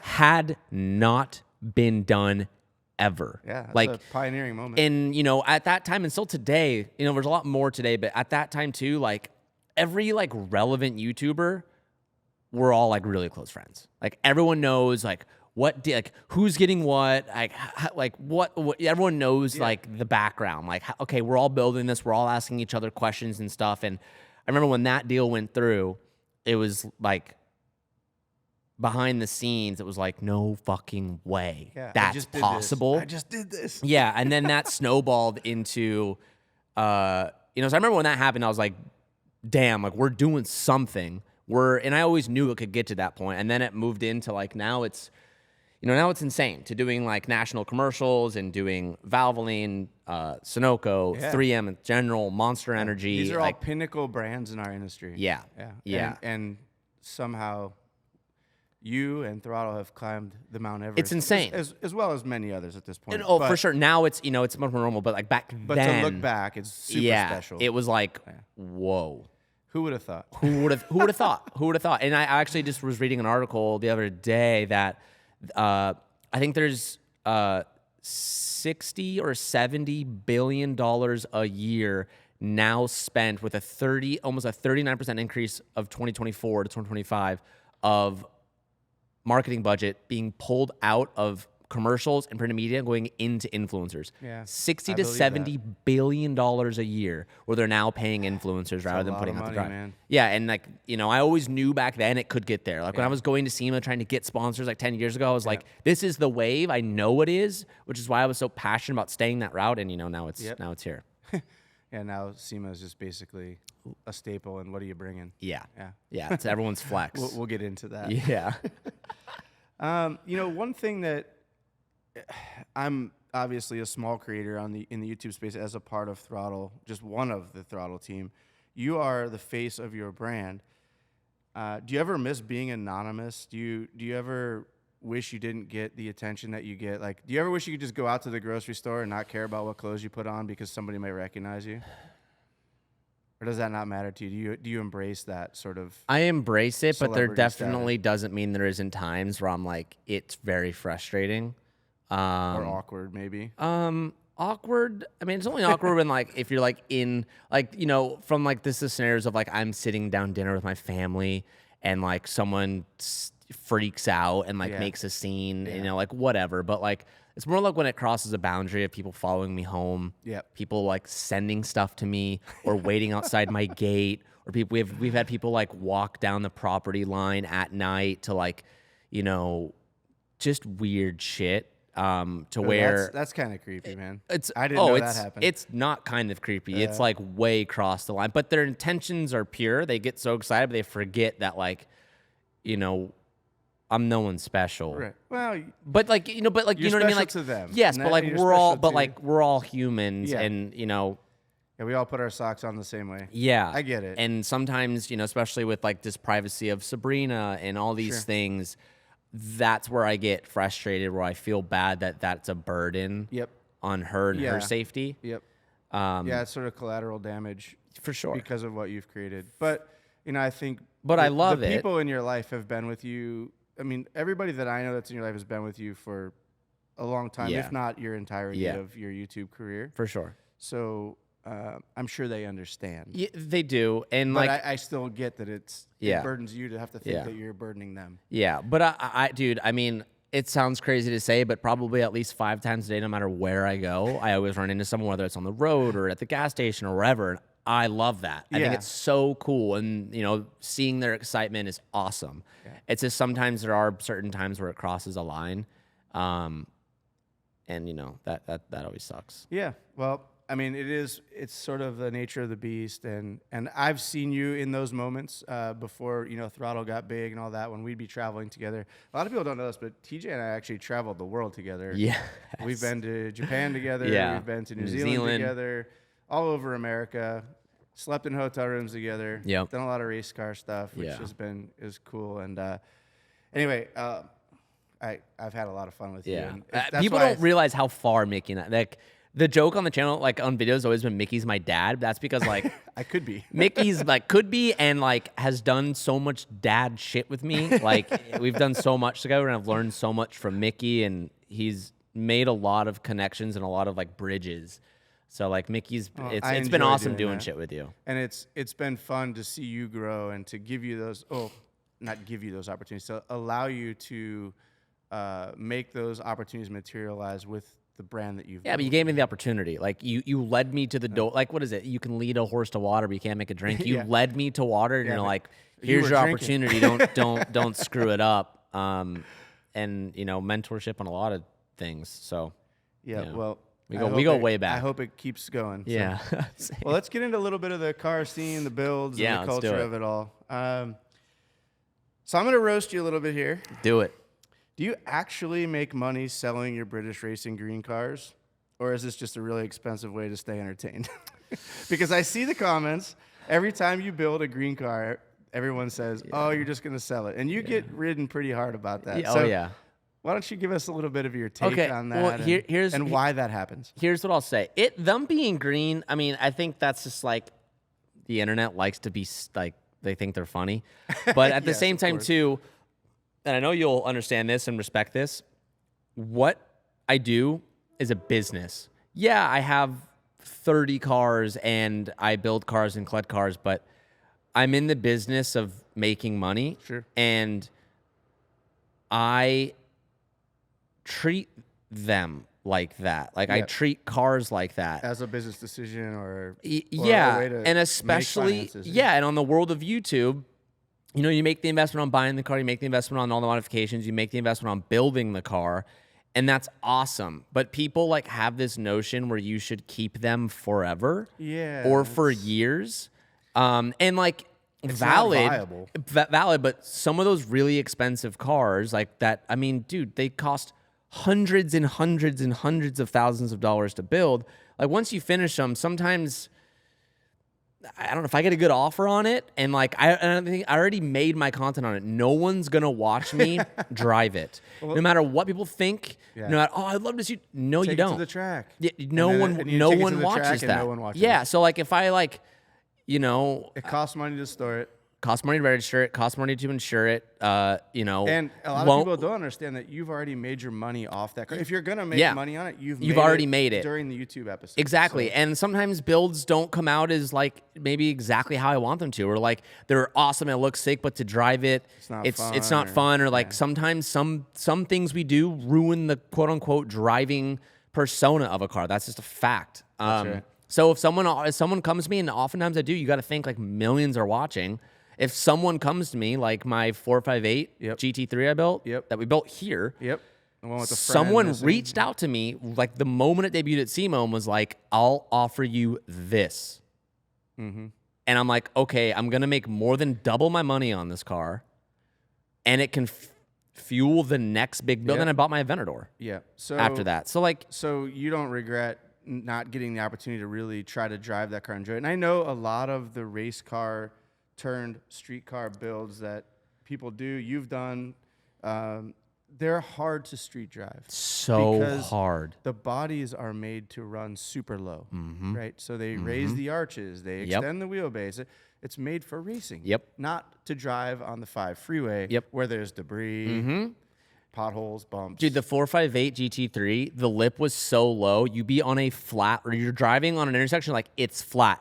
had not been done ever. Yeah, that's like a pioneering moment. And, you know, at that time and still today, you know, there's a lot more today, but at that time too, like every like relevant YouTuber, we're all like really close friends. Like everyone knows like like who's getting what, like what everyone knows like the background. Like, okay, we're all building this. We're all asking each other questions and stuff. And I remember when that deal went through, it was like behind the scenes, it was like, no fucking way that's possible. I just did this. Yeah. And then that snowballed into, you know, so I remember when that happened, I was like, damn, like we're doing something. And I always knew it could get to that point. And then it moved into like, now it's, you know, now it's insane to doing like national commercials and doing Valvoline, Sunoco, 3M in general, Monster Energy. These are all pinnacle brands in our industry. Yeah. And somehow you and Throttle have climbed the Mount Everest. It's insane. As well as many others at this point. And, for sure. Now it's, you know, it's much more normal, but like back then. But to look back, it's super special. It was like, whoa. Who would have thought? Who would have thought? Who would have thought? And I actually just was reading an article the other day that I think there's 60 or 70 billion dollars a year now spent with almost a 39% increase of 2024 to 2025 of marketing budget being pulled out of commercials and print media going into influencers. Yeah, 60 to 70 billion dollars a year where they're now paying influencers rather than putting out the product. Man. Yeah, and like, you know, I always knew back then it could get there. Like when I was going to SEMA trying to get sponsors like 10 years ago, I was like, this is the wave. I know it is, which is why I was so passionate about staying that route. And, you know, now it's here. Yeah, now SEMA is just basically a staple. And what are you bringing? Yeah. It's everyone's flex. We'll get into that. Yeah. You know, one thing that I'm obviously a small creator in the YouTube space as a part of Throttle, just one of the Throttle team. You are the face of your brand. Do you ever miss being anonymous? Do you ever wish you didn't get the attention that you get? Like, do you ever wish you could just go out to the grocery store and not care about what clothes you put on because somebody might recognize you? Or does that not matter to you? Do you embrace that sort of? I embrace it, but there definitely status? Doesn't mean there isn't times where I'm like, it's very frustrating. Or awkward, maybe. Awkward. I mean, it's only awkward when like if you're like in like, you know, from like the scenarios of like I'm sitting down dinner with my family and like someone freaks out and like makes a scene, you know, like whatever. But like it's more like when it crosses a boundary of people following me home, people like sending stuff to me or waiting outside my gate, or we've had people like walk down the property line at night to like, you know, just weird shit. Where that's kind of creepy, man. I didn't know that happened. It's not kind of creepy. It's like way across the line, but their intentions are pure. They get so excited, but they forget that like, you know, I'm no one special. Right. Well, but like, you know, you know what I mean? Like to them. Yes, but like we're all humans, and you know. Yeah, we all put our socks on the same way. Yeah. I get it. And sometimes, you know, especially with like this privacy of Sabrina and all these things, that's where I get frustrated, where I feel bad that that's a burden on her and her safety. Yep. Yeah, it's sort of collateral damage. For sure. Because of what you've created. But, you know, I think I love the people in your life have been with you. I mean, everybody that I know that's in your life has been with you for a long time, if not your entirety of your YouTube career. For sure. So I'm sure they understand. Yeah, they do. And but like I still get that it burdens you to have to think that you're burdening them. Yeah, but I dude, I mean, it sounds crazy to say, but probably at least 5 times a day, no matter where I go, I always run into someone, whether it's on the road or at the gas station or wherever. And I love that. I think it's so cool. And, seeing their excitement is awesome. Yeah. It's just sometimes there are certain times where it crosses a line. And, that always sucks. Yeah. Well, I mean, it's sort of the nature of the beast. And I've seen you in those moments before, Throttle got big and all that, when we'd be traveling together. A lot of people don't know this, but TJ and I actually traveled the world together. Yeah. We've been to Japan together. Yeah. We've been to New Zealand together, all over America, slept in hotel rooms together. Yep. Done a lot of race car stuff, which is cool. And anyway, I've had a lot of fun with you. And people don't realize how far Mickey and I, the joke on the channel, on videos, has always been Mickey's my dad. That's because, I could be. Mickey's, could be and, has done so much dad shit with me. We've done so much together, and I've learned so much from Mickey, and he's made a lot of connections and a lot of, bridges. So, Mickey's, it's been awesome doing shit with you. And it's been fun to see you grow and to give you those, not give you those opportunities, to allow you to make those opportunities materialize with the brand that you've built. But you gave me the opportunity. You led me to the door. What is it? You can lead a horse to water, but you can't make a drink. You led me to water, and you're like, here's your opportunity. Don't screw it up. And mentorship on a lot of things. So well, we go way back. I hope it keeps going. Yeah. So. Well, let's get into a little bit of the car scene, the builds, and the culture of it all. So I'm going to roast you a little bit here. Do it. Do you actually make money selling your British racing green cars? Or is this just a really expensive way to stay entertained? Because I see the comments. Every time you build a green car, everyone says, you're just going to sell it. And you get ridden pretty hard about that. Yeah, why don't you give us a little bit of your take on that and why that happens? Here's what I'll say. Them being green, I think that's just the internet likes to be they think they're funny. But at the same time, too, and I know you'll understand this and respect this, what I do is a business. Yeah, I have 30 cars and I build cars and collect cars, but I'm in the business of making money. Sure. And I treat them like that. I treat cars like that. As a business decision or a way to and especially, and on the world of YouTube, you make the investment on buying the car, you make the investment on all the modifications, you make the investment on building the car, and that's awesome. But people have this notion where you should keep them forever, or for years, and it's valid, but some of those really expensive cars that, dude, they cost hundreds and hundreds and hundreds of thousands of dollars to build. Once you finish them, sometimes I don't know if I get a good offer on it, and I think I already made my content on it. No one's gonna watch me drive it, no matter what people think. No matter, I'd love to see. No, you don't. To the track. Yeah, no one watches that. No one watches yeah, so if I it costs money to store it. Costs money to register it. Costs money to insure it. And a lot of people don't understand that you've already made your money off that car. If you're gonna make money on it, you've already made it during the YouTube episode. Exactly. So. And sometimes builds don't come out as maybe exactly how I want them to, or they're awesome and it looks sick, but to drive it, it's not fun. Or sometimes some things we do ruin the quote unquote driving persona of a car. That's just a fact. That's right. So if someone comes to me, and oftentimes I do, you got to think millions are watching. If someone comes to me my 458 GT3 I built, that we built here, the one with the someone reached out to me the moment it debuted at SEMA and was I'll offer you this. Mm-hmm. And I'm okay, I'm going to make more than double my money on this car, and it can fuel the next big build. And I bought my Aventador. Yeah. So after that. So you don't regret not getting the opportunity to really try to drive that car and enjoy it. And I know a lot of the race car turned street car builds that people do, you've done, they're hard to street drive. So hard. The bodies are made to run super low, right? So they raise the arches, they extend the wheelbase. It's made for racing, not to drive on the 5 freeway where there's debris, potholes, bumps. Dude, the 458 GT3, the lip was so low, you be on a flat, or you're driving on an intersection, it's flat.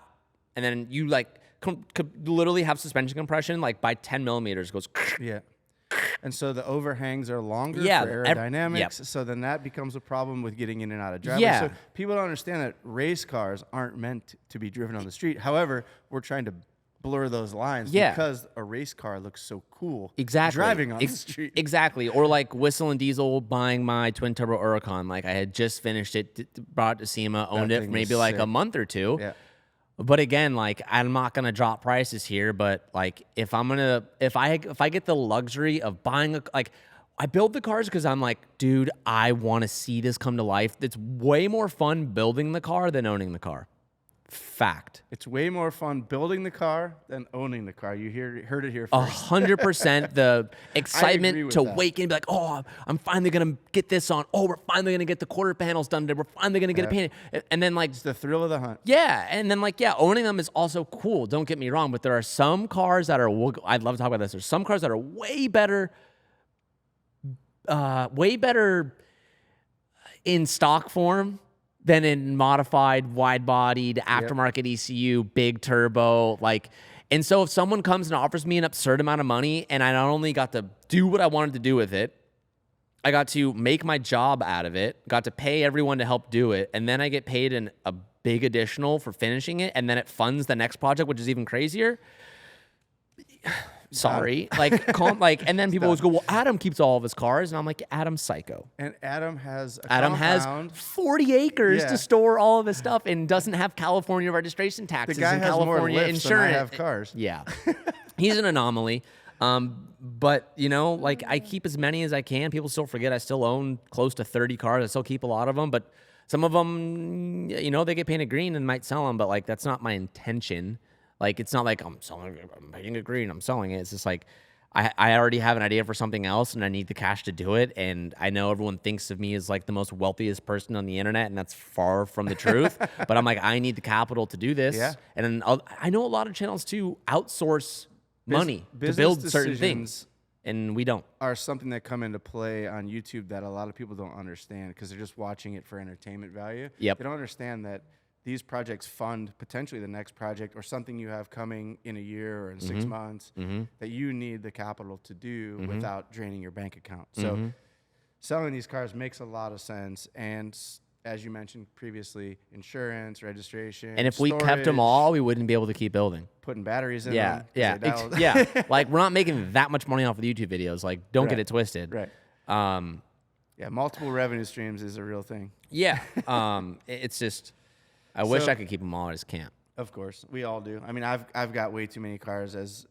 And then you could literally have suspension compression by 10 millimeters. Goes And so the overhangs are longer Yeah, for aerodynamics. yep. So then that becomes a problem with getting in and out of driveways. Yeah. So people don't understand that race cars aren't meant to be driven on the street. However, we're trying to blur those lines because a race car looks so cool driving on the street. Exactly. Or like Whistle and Diesel buying my twin turbo Huracan. Like I had just finished it, brought it to SEMA, owned it for maybe like a month or two. Yeah. But again, like I'm not gonna drop prices here. But like if I get the luxury of buying I build the cars because I'm like, dude, I want to see this come to life. It's way more fun building the car than owning the car. Fact. It's way more fun building the car than owning the car. You heard it here first. 100%. The excitement to that. wake and be like, oh, I'm finally going to get this on. Oh, we're finally going to get the quarter panels done. We're finally going to get it painted. And then like... It's the thrill of the hunt. Yeah. And then like, yeah, owning them is also cool. Don't get me wrong. But there are some cars that are... I'd love to talk about this. There's some cars that are way better in stock form than in modified, wide-bodied, aftermarket ECU, big turbo, like. And so if someone comes and offers me an absurd amount of money, and I not only got to do what I wanted to do with it, I got to make my job out of it, got to pay everyone to help do it, and then I get paid a big additional for finishing it, and then it funds the next project, which is even crazier. Sorry, and then people always go, well, Adam keeps all of his cars, and I'm like, Adam's psycho. And Adam has has 40 acres to store all of his stuff and doesn't have California registration taxes and California insurance. Than I have cars. Yeah, he's an anomaly. But you know, like I keep as many as I can. People still forget I still own close to 30 cars. I still keep a lot of them, but some of them, you know, they get painted green and might sell them, but like that's not my intention. Like, it's not like I'm painting it green, I'm selling it. It's just like I already have an idea for something else, and I need the cash to do it. And I know everyone thinks of me as, like, the most wealthiest person on the internet, and that's far from the truth. But I'm like, I need the capital to do this. Yeah. And then I know a lot of channels, too, outsource money to build certain things, and we don't. Are something that come into play on YouTube that a lot of people don't understand because they're just watching it for entertainment value. Yep. They don't understand that these projects fund potentially the next project or something you have coming in a year or in 6 months that you need the capital to do without draining your bank account. So selling these cars makes a lot of sense. And as you mentioned previously, insurance, registration, and if we kept them all, we wouldn't be able to keep building. Putting batteries in them. Yeah. Like, we're not making that much money off of the YouTube videos. Like, don't get it twisted. Right. Yeah, multiple revenue streams is a real thing. Yeah. It's just... I wish I could keep them all. I just can't. Of course, we all do. I mean, I've got way too many cars as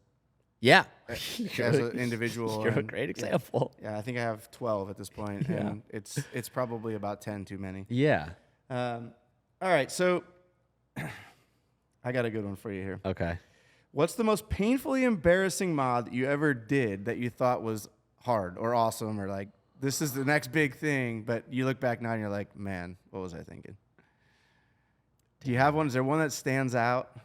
an individual. You're a great example. Yeah, I think I have 12 at this point, and it's probably about 10 too many. Yeah. All right, so I got a good one for you here. Okay. What's the most painfully embarrassing mod that you ever did that you thought was hard or awesome or like this is the next big thing, but you look back now and you're like, man, what was I thinking? Do you have one? Is there one that stands out?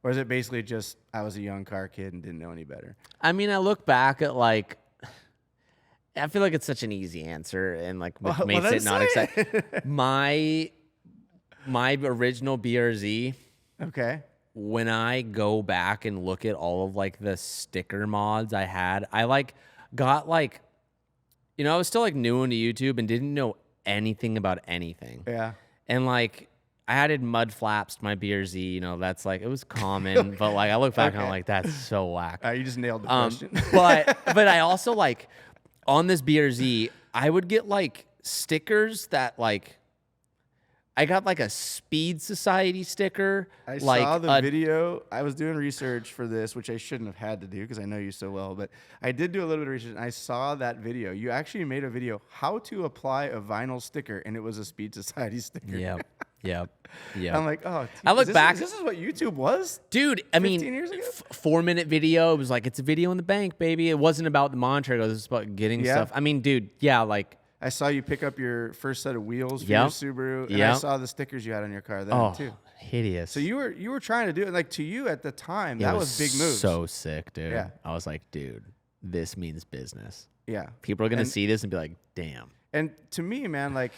Or is it basically just, I was a young car kid and didn't know any better? I mean, I look back at, like, I feel like it's such an easy answer and, like, makes it not exciting. My original BRZ. Okay. When I go back and look at all of, like, the sticker mods I had, I, like, got, like, you know, I was still, like, new into YouTube and didn't know anything about anything. Yeah. And, like, I added mud flaps to my BRZ, you know, that's like, it was common, but like, I look back and I'm like, that's so whack. You just nailed the question. but I also like, on this BRZ, I would get like stickers that like, I got like a Speed Society sticker. I saw the video. I was doing research for this, which I shouldn't have had to do because I know you so well. But I did do a little bit of research, and I saw that video. You actually made a video, how to apply a vinyl sticker, and it was a Speed Society sticker. Yep. I'm like, oh. I look back. This is what YouTube was? Dude, I mean, 15 years ago? 4-minute video. It was like, it's a video in the bank, baby. It wasn't about the monitor. It was about getting stuff. I mean, dude, like. I saw you pick up your first set of wheels for your Subaru, and I saw the stickers you had on your car then too. Hideous. So you were trying to do it, like to you at the time, that was big move. So sick, dude. Yeah. I was like, dude, this means business. Yeah. People are gonna see this and be like, damn. And to me, man, like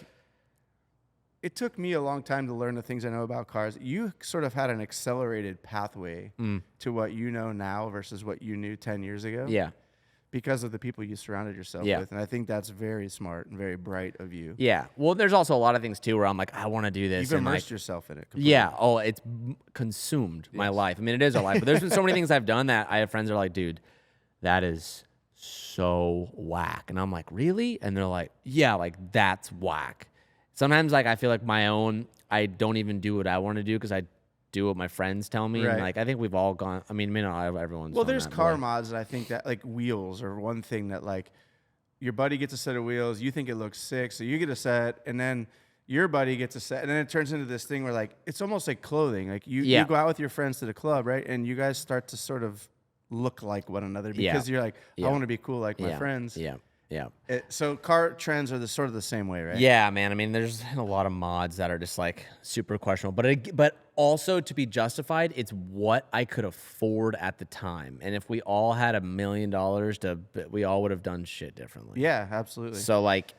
it took me a long time to learn the things I know about cars. You sort of had an accelerated pathway to what you know now versus what you knew 10 years ago. Yeah. because of the people you surrounded yourself with. And I think that's very smart and very bright of you. Yeah. Well, there's also a lot of things too where I'm like, I want to do this. You've immersed yourself in it completely. Yeah. Oh, it's consumed my life. I mean, it is our life. But there's been so many things I've done that I have friends that are like, dude, that is so whack. And I'm like, really? And they're like, yeah, like that's whack. Sometimes like I feel like I don't even do what I want to do because I do what my friends tell me. Right. And like I think we've all gone. I mean, not everyone's. Well, there's that, car mods that I think that like wheels are one thing that like your buddy gets a set of wheels, you think it looks sick, so you get a set, and then your buddy gets a set, and then it turns into this thing where like it's almost like clothing. Like you go out with your friends to the club, right, and you guys start to sort of look like one another because you're like, I want to be cool like my friends. Yeah. Yeah. So car trends are sort of the same way, right? Yeah, man. I mean, there's a lot of mods that are just like super questionable, but also to be justified, it's what I could afford at the time. And if we all had $1 million, we all would have done shit differently. Yeah, absolutely. So like,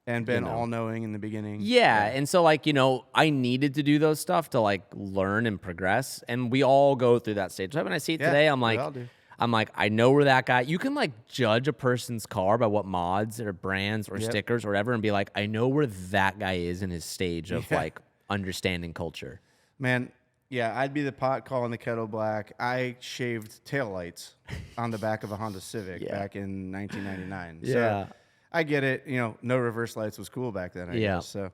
and been all knowing in the beginning. Yeah. And so like, I needed to do those stuff to like learn and progress. And we all go through that stage. So when I see it today, I'm like, I know where that guy. You can like judge a person's car by what mods or brands or stickers or whatever, and be like, I know where that guy is in his stage of like understanding culture. Man, yeah, I'd be the pot calling the kettle black. I shaved taillights on the back of a Honda Civic back in 1999. Yeah, so I get it. No reverse lights was cool back then. I guess. So,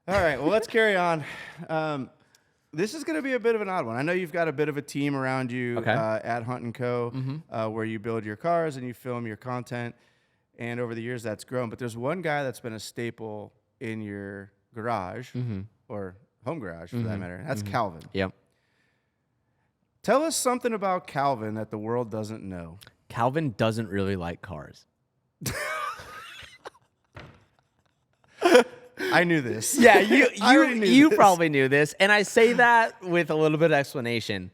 all right, well, let's carry on. This is going to be a bit of an odd one. I know you've got a bit of a team around you at Hunt & Co. Where you build your cars and you film your content. And over the years, that's grown. But there's one guy that's been a staple in your garage or home garage, for that matter. That's Calvin. Yep. Tell us something about Calvin that the world doesn't know. Calvin doesn't really like cars. I knew this. Yeah, you probably knew this. And I say that with a little bit of explanation.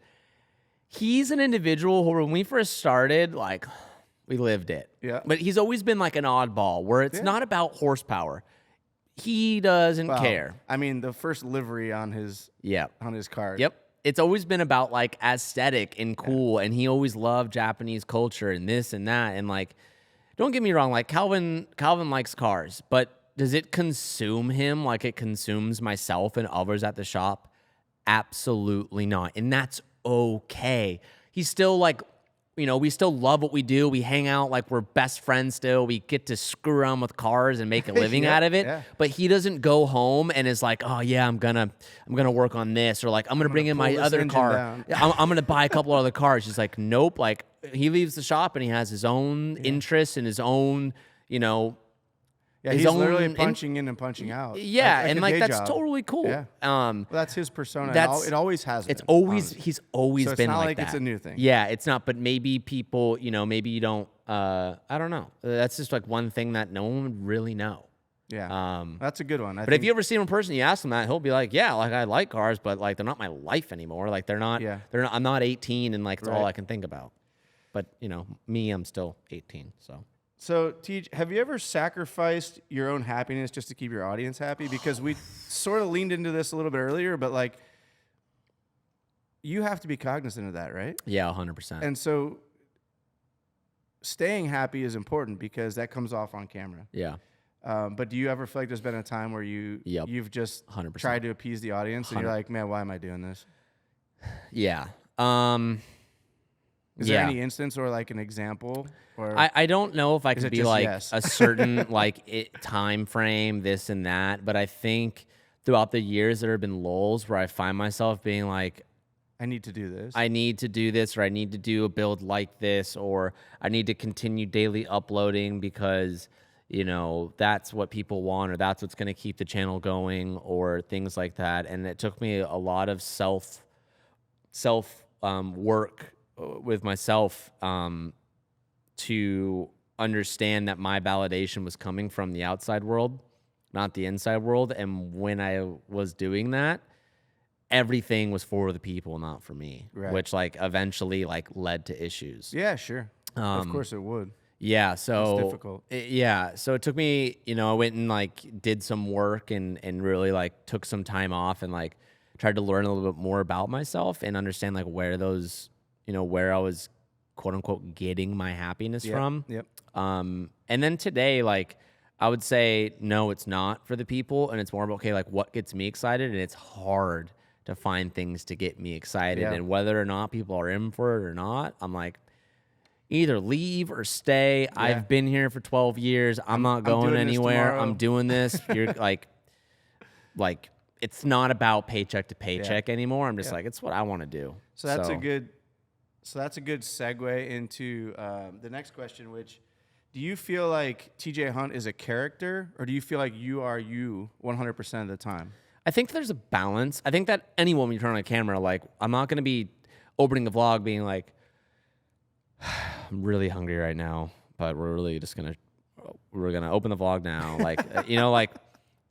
He's an individual who, when we first started, like, we lived it. Yeah. But he's always been like an oddball where it's not about horsepower. He doesn't care. I mean, the first livery on his car. Yep. It's always been about like aesthetic and cool, and he always loved Japanese culture and this and that. And like, don't get me wrong, like Calvin likes cars, but does it consume him like it consumes myself and others at the shop? Absolutely not. And that's okay. He's still like, we still love what we do. We hang out like we're best friends still. We get to screw around with cars and make a living out of it. Yeah. But he doesn't go home and is like, oh yeah, I'm gonna work on this, or like I'm gonna bring in my other car. I'm gonna buy a couple other cars. He's like, nope. Like he leaves the shop and he has his own interests and his own, Yeah, he's literally punching in and punching out. Yeah, and like that's totally cool. Yeah. Well, that's his persona. It always has been. It's always he's always so it's been not like like that. It's a new thing. Yeah, it's not. But maybe people, maybe you don't. I don't know. That's just like one thing that no one would really know. Yeah. That's a good one. But if you ever see him in person, you ask him that, he'll be like, yeah, like I like cars, but like they're not my life anymore. Like they're not. Yeah. They're not. I'm not 18, and like it's all I can think about. But me, I'm still 18. So, Tej, have you ever sacrificed your own happiness just to keep your audience happy? Because we sort of leaned into this a little bit earlier, but like, you have to be cognizant of that, right? Yeah, 100%. And so, staying happy is important because that comes off on camera. Yeah. But do you ever feel like there's been a time where you've just 100%. tried to appease the audience and 100%. you're like, man, why am I doing this? Yeah. Is there any instance or like an example? Or I don't know if I could be like yes? a certain time frame, this and that, but I think throughout the years there have been lulls where I find myself being like, I need to do this. I need to do this, or I need to do a build like this, or I need to continue daily uploading because, that's what people want, or that's what's going to keep the channel going, or things like that. And it took me a lot of self work with myself to understand that my validation was coming from the outside world, not the inside world. And when I was doing that, everything was for the people, not for me, which eventually led to issues. Yeah, sure. Of course it would. Yeah, so it's difficult. So it took me, I went and did some work and really took some time off and tried to learn a little bit more about myself and understand where those, where I was quote unquote getting my happiness from. Yep. And then today, like, I would say, no, it's not for the people. And it's more about, okay, like what gets me excited. And it's hard to find things to get me excited. Yeah. And whether or not people are in for it or not, I'm like, either leave or stay. Yeah. I've been here for 12 years. I'm not going anywhere. I'm doing this. You're like, it's not about paycheck to paycheck anymore. I'm just like, it's what I want to do. So that's a good segue into the next question, which, do you feel like TJ Hunt is a character, or do you feel like you are you 100% of the time? I think there's a balance. I think that anyone, when you turn on a camera, like, I'm not going to be opening the vlog being like, I'm really hungry right now, but we're really just going to open the vlog now. Like, like,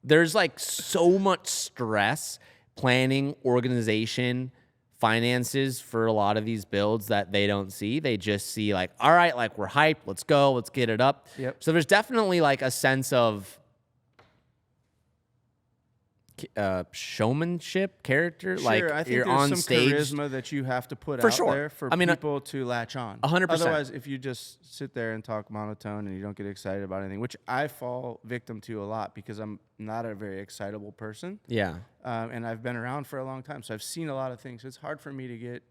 there's like so much stress, planning, organization, finances for a lot of these builds that they don't see. They just see like, all right, like we're hyped. Let's go. Let's get it up. Yep. So there's definitely like a sense of showmanship, character. Sure, like I think you're there's on some stage. charisma that you have to put For out sure. there for I mean, people to latch on. 100%. Otherwise, if you just sit there and talk monotone and you don't get excited about anything, which I fall victim to a lot because I'm not a very excitable person. Yeah. And I've been around for a long time, so I've seen a lot of things. So it's hard for me to get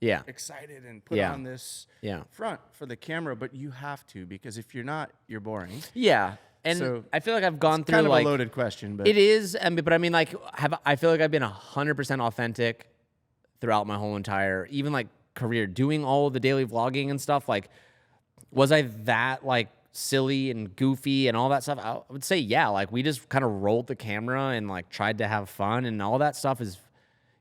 excited and put on this front for the camera, but you have to, because if you're not, you're boring. Yeah. And so I feel like I've gone through kind of like a loaded question, but it is. But I mean, like, I feel like I've been 100% authentic throughout my whole entire, even like career, doing all the daily vlogging and stuff. Like, was I that like silly and goofy and all that stuff? I would say, yeah. Like, we just kind of rolled the camera and like tried to have fun, and all that stuff is,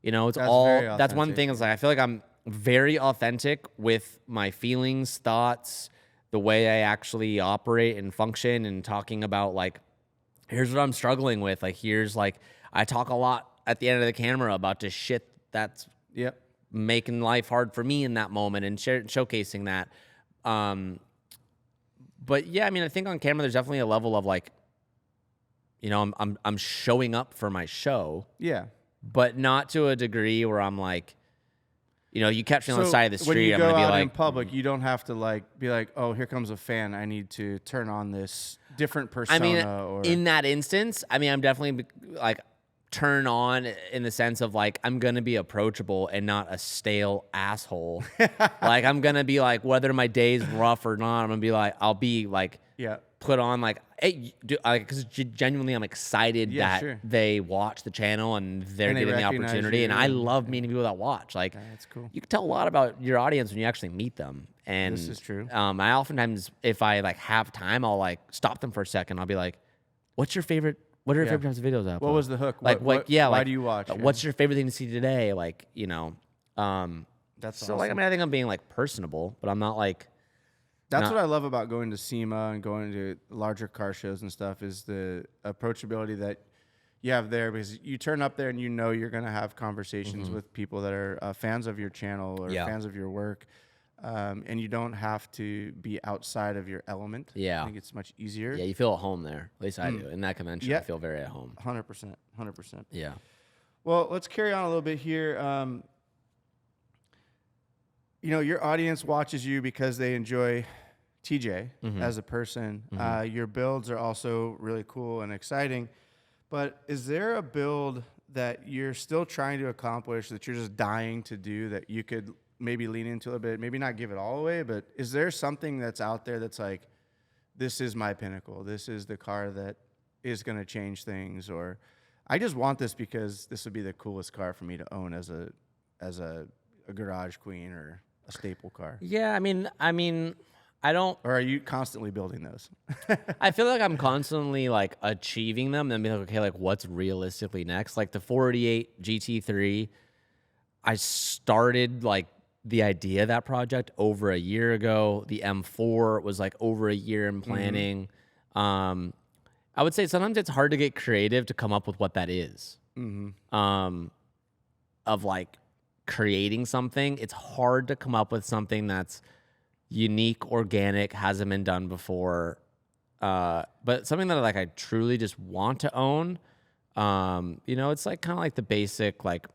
it's that's one thing. Is like, I feel like I'm very authentic with my feelings, thoughts, the way I actually operate and function, and talking about like, here's what I'm struggling with. Like, here's like, I talk a lot at the end of the camera about just shit that's making life hard for me in that moment, and showcasing that. But yeah, I mean, I think on camera, there's definitely a level of like, I'm showing up for my show. Yeah. But not to a degree where I'm like, you catch me on the side of the street, when you I'm go gonna be out like, in public, you don't have to like be like, oh, here comes a fan. I need to turn on this different persona. I mean, or in that instance, I mean, I'm definitely like turn on in the sense of like, I'm gonna be approachable and not a stale asshole. Like, I'm gonna be like, whether my day's rough or not, I'm gonna be like, I'll be like, put on like, hey, because genuinely I'm excited that they watch the channel and they're getting the opportunity, and I love meeting people that watch. Like, that's cool. You can tell a lot about your audience when you actually meet them. And this is true. I oftentimes, if I like have time, I'll like stop them for a second. I'll be like, "What's your favorite? What are your favorite types of videos out?" What was the hook? Like, why do you watch? What's your favorite thing to see today? Like, that's so awesome. like, I mean, I think I'm being like personable, but I'm not like. That's what I love about going to SEMA and going to larger car shows and stuff, is the approachability that you have there, because you turn up there and you're going to have conversations with people that are fans of your channel or fans of your work, and you don't have to be outside of your element. Yeah. I think it's much easier. Yeah, you feel at home there. At least I do. In that convention, I feel very at home. 100%. Yeah. Well, let's carry on a little bit here. Your audience watches you because they enjoy TJ as a person. Your builds are also really cool and exciting. But is there a build that you're still trying to accomplish, that you're just dying to do, that you could maybe lean into a little bit, maybe not give it all away, but is there something that's out there that's like, this is my pinnacle, this is the car that is going to change things, or I just want this because this would be the coolest car for me to own as a garage queen or a staple car? Yeah, I mean, I don't. Or are you constantly building those? I feel like I'm constantly like achieving them, and be like, okay, like what's realistically next? Like the 488 GT3, I started like the idea of that project over a year ago. The M4 was like over a year in planning. I would say sometimes it's hard to get creative to come up with what that is. Of like creating something, it's hard to come up with something that's unique, organic, hasn't been done before, but something that like I truly just want to own. It's like kind of like the basic like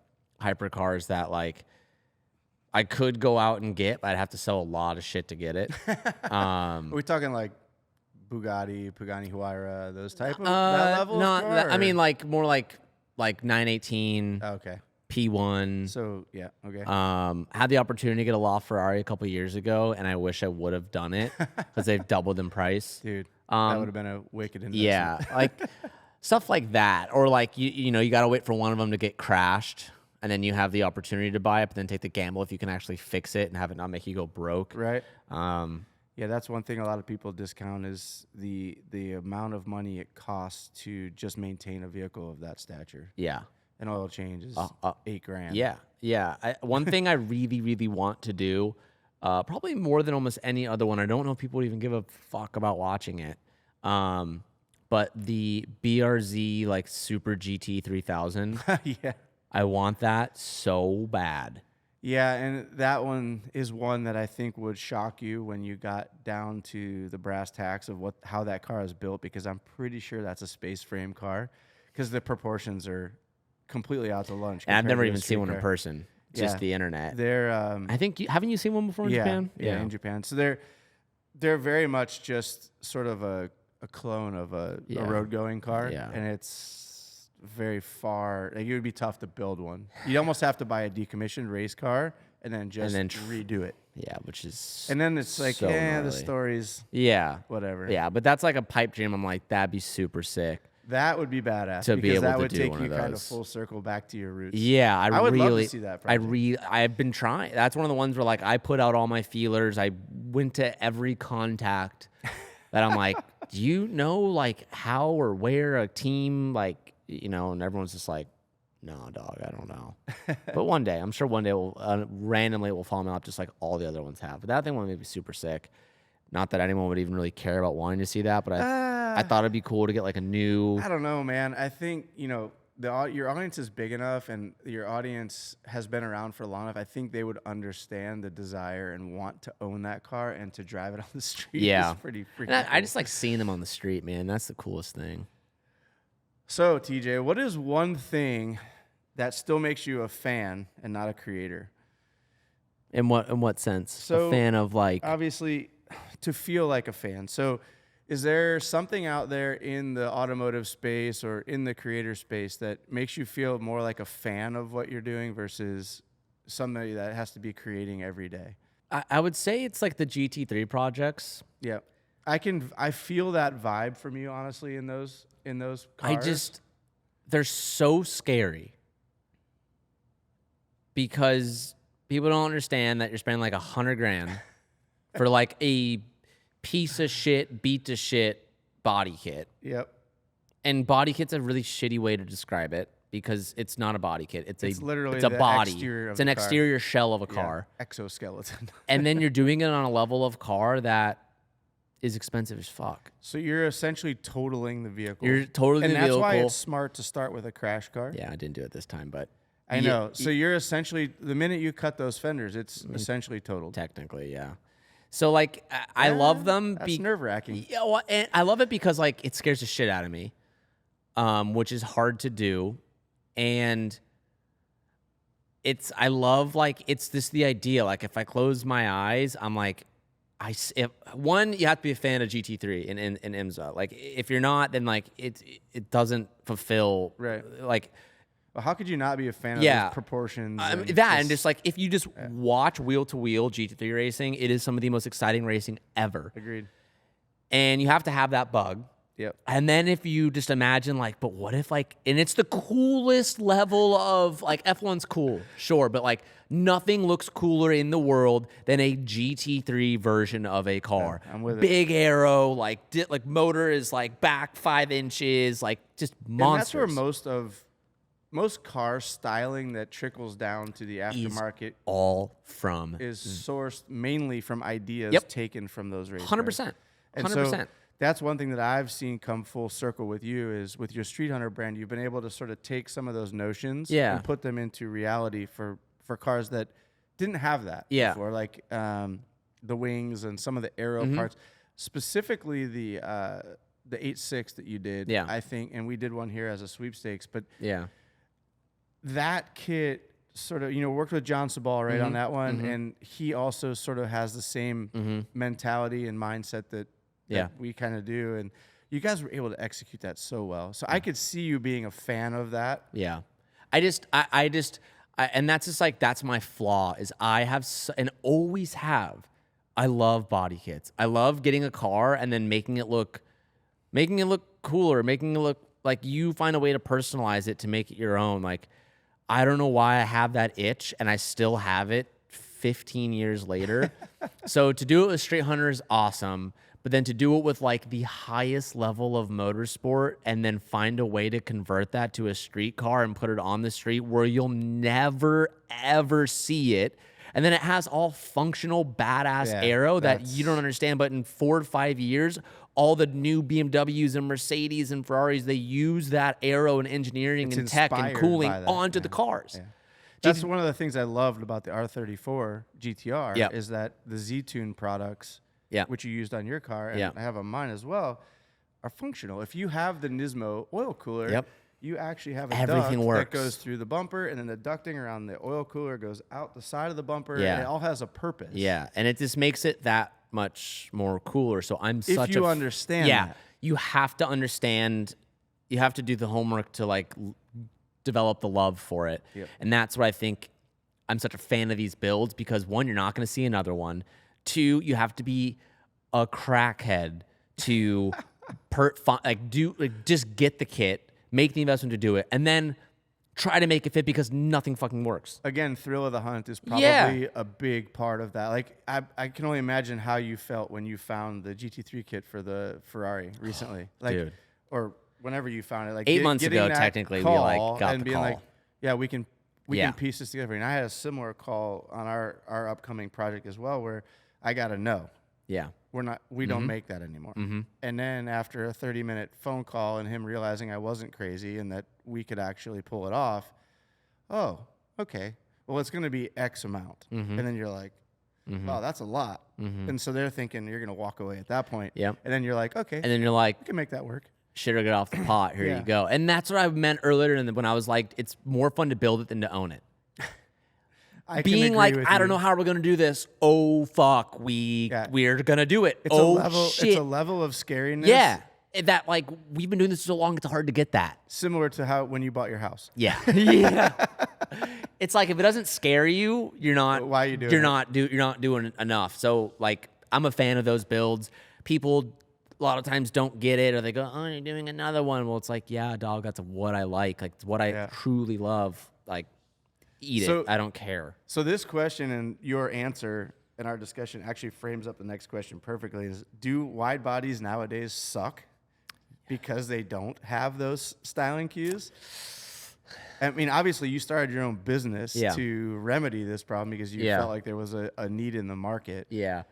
hypercars that like I could go out and get, but I'd have to sell a lot of shit to get it. Are we talking like Bugatti, Pagani Huayra, those type of that level? Not of car, that, I mean, like more like 918 okay. P1. So yeah, okay. Had the opportunity to get a LaFerrari a couple years ago, and I wish I would have done it because they've doubled in price. Dude, that would have been a wicked investment. Yeah, like stuff like that, or like you know you got to wait for one of them to get crashed, and then you have the opportunity to buy it, but then take the gamble if you can actually fix it and have it not make you go broke. Right. Yeah, that's one thing a lot of people discount is the amount of money it costs to just maintain a vehicle of that stature. Yeah. An oil change is $8,000. Yeah. One thing I really, really want to do, probably more than almost any other one. I don't know if people would even give a fuck about watching it. But the BRZ like Super GT 3000. Yeah. I want that so bad. Yeah, and that one is one that I think would shock you when you got down to the brass tacks of how that car is built, because I'm pretty sure that's a space frame car because the proportions are completely out to lunch. And I've never even seen one in person. Just Yeah. the internet. They're I think haven't you seen one before in Japan? Yeah, in Japan. So they're very much just sort of a clone of a road going car. Yeah. And it's very far. Like, it would be tough to build one. You'd almost have to buy a decommissioned race car and then just redo it. Yeah, which is And then it's like, so the gnarly. story's whatever. Yeah, but that's like a pipe dream. I'm like, that'd be super sick. That would be badass To be because able that to would do take one you of kind of those. full circle back to your roots. Yeah, I would really love to see that project. I've been trying. That's one of the ones where like I put out all my feelers. I went to every contact that I'm like, do you know like how or where a team like, you know, and everyone's just like, no, dog, I don't know. But one day, I'm sure one day randomly it will fall in my lap just like all the other ones have. But that thing would be super sick. Not that anyone would even really care about wanting to see that, but I thought it'd be cool to get like a new. I don't know, man. I think, you know, your audience is big enough and your audience has been around for long enough. I think they would understand the desire and want to own that car and to drive it on the street. Yeah. Is pretty freaking And I cool. just like seeing them on the street, man. That's the coolest thing. So, TJ, what is one thing that still makes you a fan and not a creator? In what sense? So, a fan of like obviously, to feel like a fan. So, is there something out there in the automotive space or in the creator space that makes you feel more like a fan of what you're doing versus somebody that has to be creating every day? I would say it's like the GT3 projects. Yeah. I feel that vibe from you, honestly, in those cars. They're so scary because people don't understand that you're spending like $100,000 for like a piece of shit, beat to shit body kit. Yep. And body kit's a really shitty way to describe it because it's not a body kit. It's literally a the body. exterior of It's an the car. exterior shell of a Yeah, car. exoskeleton. And then you're doing it on a level of car that is expensive as fuck. So you're essentially totaling the vehicle. You're totaling and the that's vehicle. why it's smart to start with a crash car. Yeah, I didn't do it this time, but I know. So you're essentially, the minute you cut those fenders, it's essentially totaled. technically, yeah. So like I love them. That's nerve-wracking. Yeah, well, and I love it because like it scares the shit out of me, which is hard to do, and I love like it's the idea. Like if I close my eyes, I'm like, one, you have to be a fan of GT3 and IMSA. Like if you're not, then like it doesn't fulfill Right. like. Well, how could you not be a fan of Yeah. those proportions? And just like if you just watch wheel to wheel GT3 racing, it is some of the most exciting racing ever. Agreed. And you have to have that bug. Yep. And then if you just imagine like, but what if like, and it's the coolest level of like F1's cool, sure, but like nothing looks cooler in the world than a GT3 version of a car. Yeah, I'm with it. Big aero, like motor is like back 5 inches, like just monsters. And that's where most car styling that trickles down to the aftermarket all from is sourced mainly from ideas taken from those race 100%. And 100%. so that's one thing that I've seen come full circle with you is with your StreetHunter brand, you've been able to sort of take some of those notions and put them into reality for cars that didn't have that before, like the wings and some of the aero parts, specifically the 8.6 that you did. Yeah. I think, and we did one here as a sweepstakes, but Yeah. that kit sort of, worked with John Sabal on that one, and he also sort of has the same mentality and mindset that we kind of do, and you guys were able to execute that so well. So I could see you being a fan of that. Yeah. And that's just like, that's my flaw is I have and always have. I love body kits. I love getting a car and then making it look cooler, making it look like you find a way to personalize it to make it your own. Like, I don't know why I have that itch and I still have it 15 years later. So to do it with StreetHunter is awesome. But then to do it with like the highest level of motorsport and then find a way to convert that to a street car and put it on the street where you'll never, ever see it. And then it has all functional, badass aero that you don't understand. But in 4 to 5 years, all the new BMWs and Mercedes and Ferraris, they use that aero and engineering and tech and cooling onto the cars. Yeah. That's one of the things I loved about the R34 GTR is that the Z-Tune products, which you used on your car, and I have on mine as well, are functional. If you have the Nismo oil cooler, you actually have a duct that goes through the bumper, and then the ducting around the oil cooler goes out the side of the bumper, and it all has a purpose. Yeah, and it just makes it that much more cooler. So I'm such if you understand that. You have to understand, you have to do the homework to like develop the love for it. And that's what I think I'm such a fan of these builds, because 1, you're not going to see another one. 2, you have to be a crackhead to just get the kit, make the investment to do it, and then try to make it fit, because nothing fucking works. Again, thrill of the hunt is probably a big part of that. Like, I can only imagine how you felt when you found the GT3 kit for the Ferrari recently. Like, dude. Or whenever you found it. Like 8 months ago, technically, we like got and the being call. Like, yeah, we can piece this together. And I had a similar call on our upcoming project as well, where I got a no. Yeah. We don't make that anymore. And then after a 30-minute phone call and him realizing I wasn't crazy and that we could actually pull it off, oh, okay. Well, it's going to be X amount. And then you're like, oh, that's a lot. And so they're thinking you're going to walk away at that point. Yep. And then you're like, okay. And then you're like, we can make that work. Shit or get off the pot. Here you go. And that's what I meant earlier when I was like, it's more fun to build it than to own it. Being like, I don't know how we're gonna do this. Oh fuck, we're gonna do it. Shit. It's a level of scariness. Yeah, that like we've been doing this so long, it's hard to get that. Similar to how when you bought your house. Yeah, yeah. It's like if it doesn't scare you, you're not. Why are you doing? You're not doing enough. So like, I'm a fan of those builds. People a lot of times don't get it, or they go, "Oh, you're doing another one." Well, it's like, yeah, dog, that's what I like. Like, it's what I truly love. Like. Eat it. I don't care. So this question and your answer in our discussion actually frames up the next question perfectly. Is, do wide bodies nowadays suck because they don't have those styling cues? I mean, obviously you started your own business to remedy this problem because you felt like there was a need in the market. Yeah.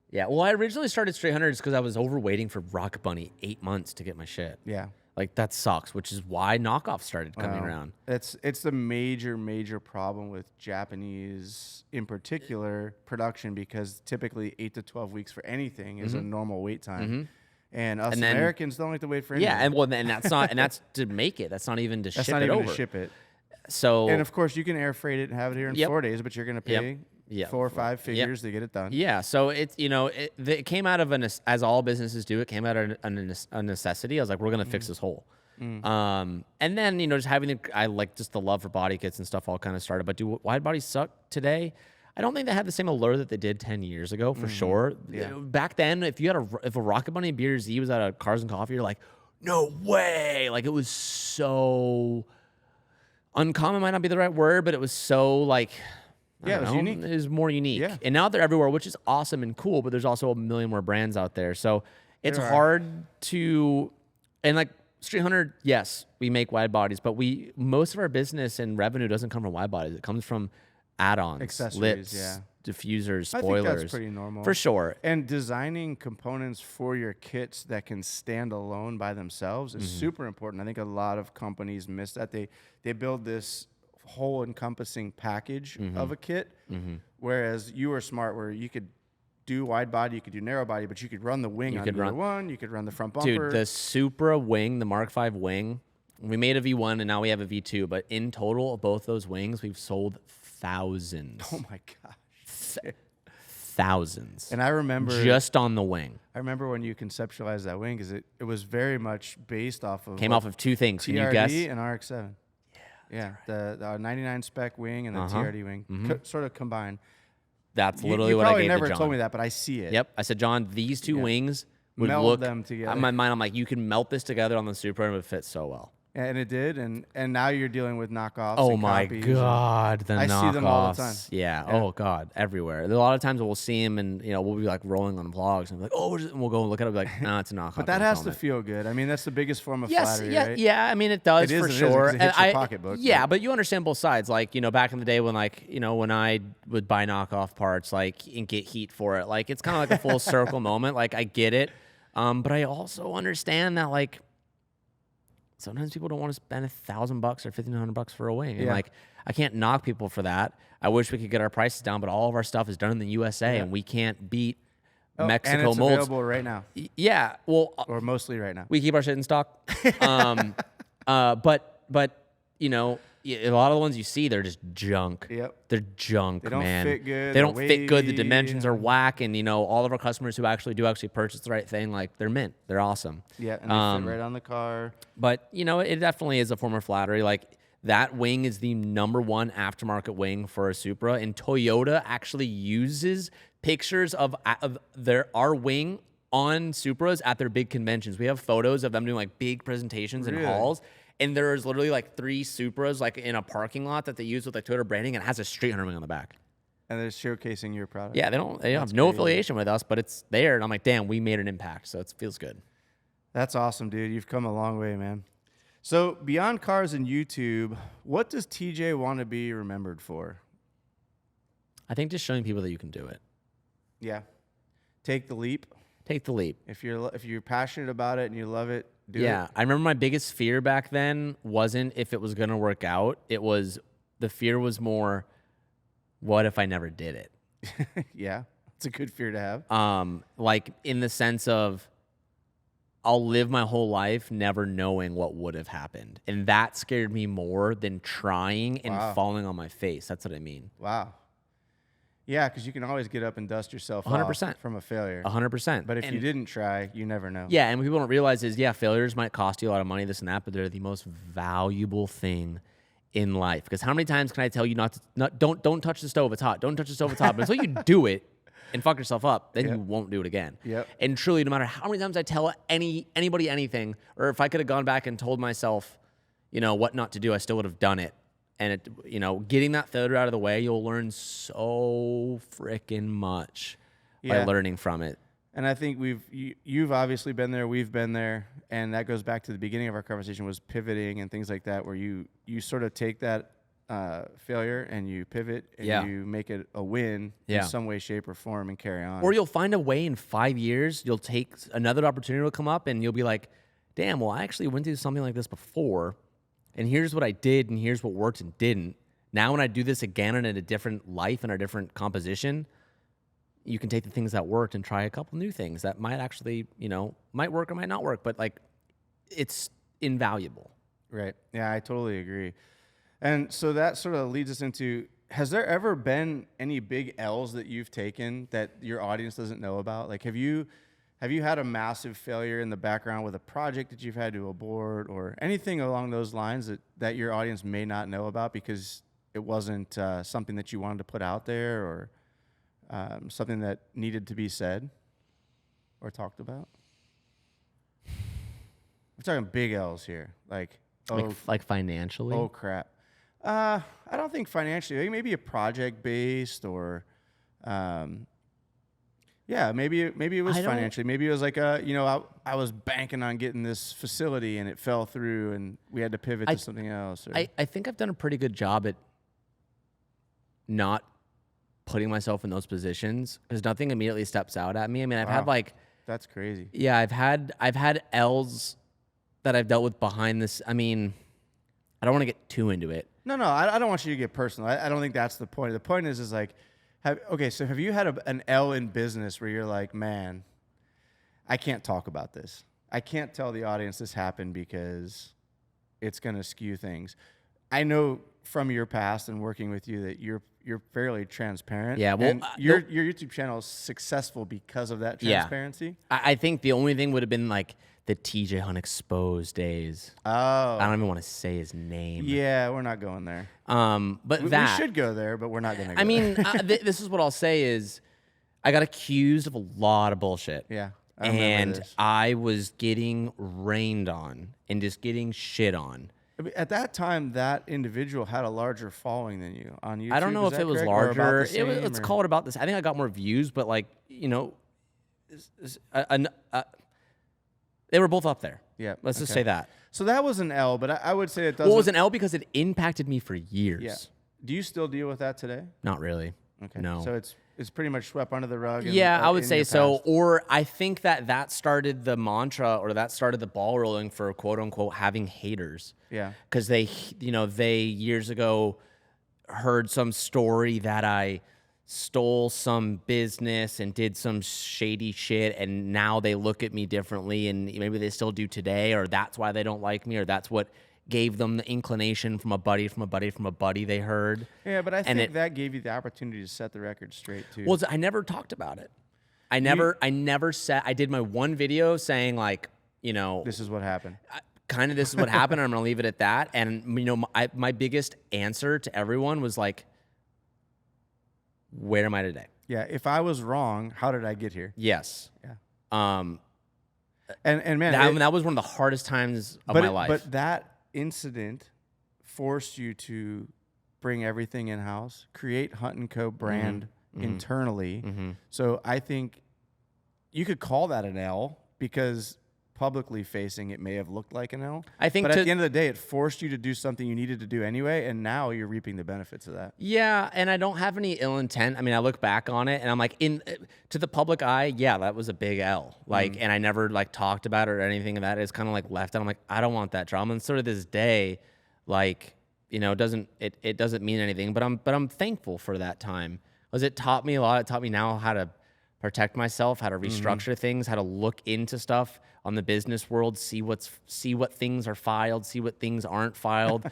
Yeah. Well, I originally started StreetHunter because I was waiting for Rocket Bunny 8 months to get my shit. Yeah. Like, that sucks, which is why knockoffs started coming around. It's the major problem with Japanese, in particular, production, because typically 8 to 12 weeks for anything is a normal wait time. And us Americans don't like to wait for anything. Yeah, and that's not, and that's to make it. That's not even to ship it over. That's not even to ship it. So, and of course, you can air freight it and have it here in 4 days, but you're going to pay 4 or 5 figures to get it done. Yeah, so it's it came out of as all businesses do. It came out of a necessity. I was like, we're gonna fix this hole. And then just having just the love for body kits and stuff all kind of started. But do wide bodies suck today? I don't think they had the same allure that they did 10 years ago, for sure. Yeah. Back then, if a Rocket Bunny Beer Z was at a Cars and Coffee, you're like, no way! Like, it was so uncommon, might not be the right word, but it was so like. Yeah, it was unique. It was more unique. Yeah. And now they're everywhere, which is awesome and cool, but there's also a million more brands out there. So it's hard to, and like StreetHunter, yes, we make wide bodies, but most of our business and revenue doesn't come from wide bodies. It comes from add-ons, accessories, lips, diffusers, spoilers. I think that's pretty normal. For sure. And designing components for your kits that can stand alone by themselves is super important. I think a lot of companies miss that. They build this whole encompassing package of a kit, whereas you were smart where you could do wide body, you could do narrow body, but you could run the wing on either one, you could run the front bumper. Dude, the Supra wing, the Mark V wing, We made a V1 and now we have a V2, but in total of both those wings, we've sold thousands. Oh my gosh. Thousands. And I remember just on the wing. I remember when you conceptualized that wing, because it was very much based off of Came off of two things. Can you guess? TRD and RX-7. Yeah, right. the 99 spec wing and the TRD wing sort of combined. That's literally what I gave to John. You probably never told me that, but I see it. Yep. I said, John, these two wings would meld them together. In my mind, I'm like, you can melt this together on the Supra and it would fit so well. And it did, and now you're dealing with knockoffs. Oh and my copies God, the knockoffs. I see them all the time. Yeah. Oh God, everywhere. A lot of times we'll see them, and we'll be like rolling on vlogs, and be like, oh, and we'll go and look at it, and be like, no, it's a knockoff. But that has to feel good. I mean, that's the biggest form of flattery, right? Yeah. I mean, it does for sure. It hits your pocketbook. Yeah, but you understand both sides. Like, back in the day when when I would buy knockoff parts, like, and get heat for it, like, it's kind of like a full circle moment. Like, I get it, but I also understand that, like, sometimes people don't want to spend $1,000 or $1,500 for a wing. And like, I can't knock people for that. I wish we could get our prices down, but all of our stuff is done in the USA, and we can't beat Mexico and it's molds. Available right now. Yeah, well, or mostly right now. We keep our shit in stock. But a lot of the ones you see, they're just junk. Yep. They're junk, They don't man. fit good. They don't fit good. The wavy. dimensions are whack, and all of our customers who actually purchase the right thing, like, they're mint. They're awesome. Yeah, and they fit right on the car. But it definitely is a form of flattery. Like, that wing is the #1 aftermarket wing for a Supra, and Toyota actually uses pictures of our wing on Supras at their big conventions. We have photos of them doing like big presentations in halls. And there's literally like 3 Supras like in a parking lot that they use with like Toyota branding, and it has a StreetHunter wing on the back. And they're showcasing your product. Yeah, they have no affiliation with us, but it's there. And I'm like, damn, we made an impact. So it feels good. That's awesome, dude. You've come a long way, man. So beyond cars and YouTube, what does TJ want to be remembered for? I think just showing people that you can do it. Yeah. Take the leap. Take the leap. If you're passionate about it and you love it, do it. Yeah, I remember my biggest fear back then wasn't if it was going to work out. The fear was more, what if I never did it? Yeah, it's a good fear to have. Like, in the sense of, I'll live my whole life never knowing what would have happened. And that scared me more than trying and falling on my face. That's what I mean. Wow. Yeah, because you can always get up and dust yourself 100%. off from a failure. 100%. But if you didn't try, you never know. Yeah, and what people don't realize is, failures might cost you a lot of money, this and that, but they're the most valuable thing in life. Because how many times can I tell you don't touch the stove, it's hot. Don't touch the stove, it's hot. But until you do it and fuck yourself up, then you won't do it again. Yep. And truly, no matter how many times I tell anybody anything, or if I could have gone back and told myself, what not to do, I still would have done it. And getting that failure out of the way, you'll learn so freaking much by learning from it. And I think you've obviously been there, we've been there, and that goes back to the beginning of our conversation, was pivoting and things like that, where you sort of take that failure and you pivot and you make it a win in some way, shape, or form and carry on. Or you'll find a way in 5 years, you'll take another opportunity will come up and you'll be like, damn, well, I actually went through something like this before. And here's what I did, and here's what worked and didn't. Now when I do this again in a different life and a different composition, you can take the things that worked and try a couple new things that might actually, might work or might not work, but like, it's invaluable. Right. Yeah, I totally agree. And so that sort of leads us into, has there ever been any big L's that you've taken that your audience doesn't know about? Like, have you had a massive failure in the background with a project that you've had to abort, or anything along those lines that your audience may not know about because it wasn't something that you wanted to put out there, or something that needed to be said or talked about? I'm talking big L's here. Like financially? Oh, crap. I don't think financially. Maybe a project-based or... yeah, maybe it was financially. Maybe it was like I was banking on getting this facility and it fell through and we had to pivot to something else. I think I've done a pretty good job at not putting myself in those positions because nothing immediately steps out at me. I mean, I've had like... That's crazy. Yeah, I've had L's that I've dealt with behind this. I mean, I don't want to get too into it. No, I don't want you to get personal. I don't think that's the point. The point is like... so have you had an L in business where you're like, man, I can't talk about this. I can't tell the audience this happened because it's going to skew things. I know from your past and working with you that you're fairly transparent. Yeah, well, and your YouTube channel is successful because of that transparency. I think the only thing would have been like the TJ Hunt Exposed days. Oh, I don't even want to say his name. yeah, we're not going there. But We should go there, but we're not going to. I mean, this is what I'll say is, I got accused of a lot of bullshit. Yeah, I remember this. I was getting rained on and just getting shit on. At that time, that individual had a larger following than you on YouTube. I don't know is if that it was correct? Or about larger. the same, Let's call it about this. I think I got more views, but like, you know, they were both up there. Yeah, Let's just say that. So that was an L, but I would say it doesn't. Well, it was an L because it impacted me for years. Yeah. Do you still deal with that today? Not really. Okay. No. So it's pretty much swept under the rug. Yeah, I would in say your so. past. Or I think that started the mantra, or that started the ball rolling for quote unquote having haters. Yeah. Because they years ago heard some story that I stole some business and did some shady shit, and now they look at me differently, and maybe they still do today, or that's why they don't like me, or that's what gave them the inclination from a buddy they heard. Yeah, but I think that gave you the opportunity to set the record straight too. Well, I never talked about it. I never said. I did my one video saying like, you know, this is what happened. Kind of this is what happened. And I'm gonna leave it at that. And you know, my biggest answer to everyone was like, where am I today? Yeah, if I was wrong, how did I get here? Yes. Yeah. And man, that was one of the hardest times of my life. But that incident forced you to bring everything in house, create Hunt & Co. brand internally. Mm-hmm. So I think you could call that an L because publicly facing it may have looked like an L. I think, but at the end of the day, it forced you to do something you needed to do anyway, and now you're reaping the benefits of that. Yeah, and I don't have any ill intent. I mean, I look back on it, and I'm like, to the public eye, yeah, that was a big L. Like, and I never like talked about it or anything of that. It's kind of like left out. I'm like, I don't want that drama. And sort of this day, like, you know, it doesn't mean anything. But I'm thankful for that time, because it taught me a lot. It taught me now how to protect myself, how to restructure things, how to look into stuff on the business world, see what things are filed, see what things aren't filed,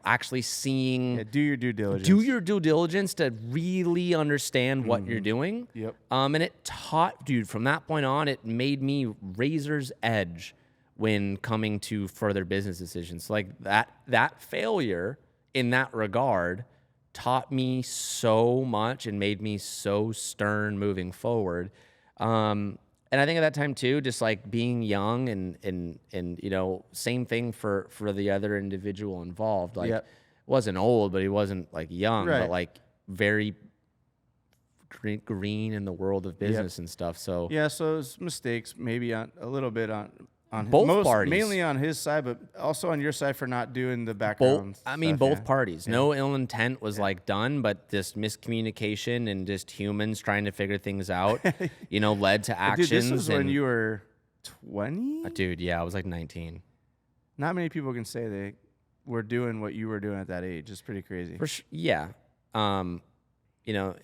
actually seeing. Yeah, do your due diligence. Do your due diligence to really understand what you're doing. Yep. And it taught, dude, from that point on, it made me razor's edge when coming to further business decisions. Like that failure in that regard taught me so much and made me so stern moving forward. And I think at that time too, just like being young and you know, same thing for the other individual involved. Like, wasn't old, but he wasn't like young, but like very green in the world of business and stuff. So yeah, so it's mistakes maybe on a little bit on both parties, mainly on his side, but also on your side for not doing the background. Both parties. No ill intent was like done, but just miscommunication and just humans trying to figure things out, you know, led to actions. Dude, this was when you were 20? Dude, yeah, I was like 19. Not many people can say they were doing what you were doing at that age. It's pretty crazy. Yeah. You know,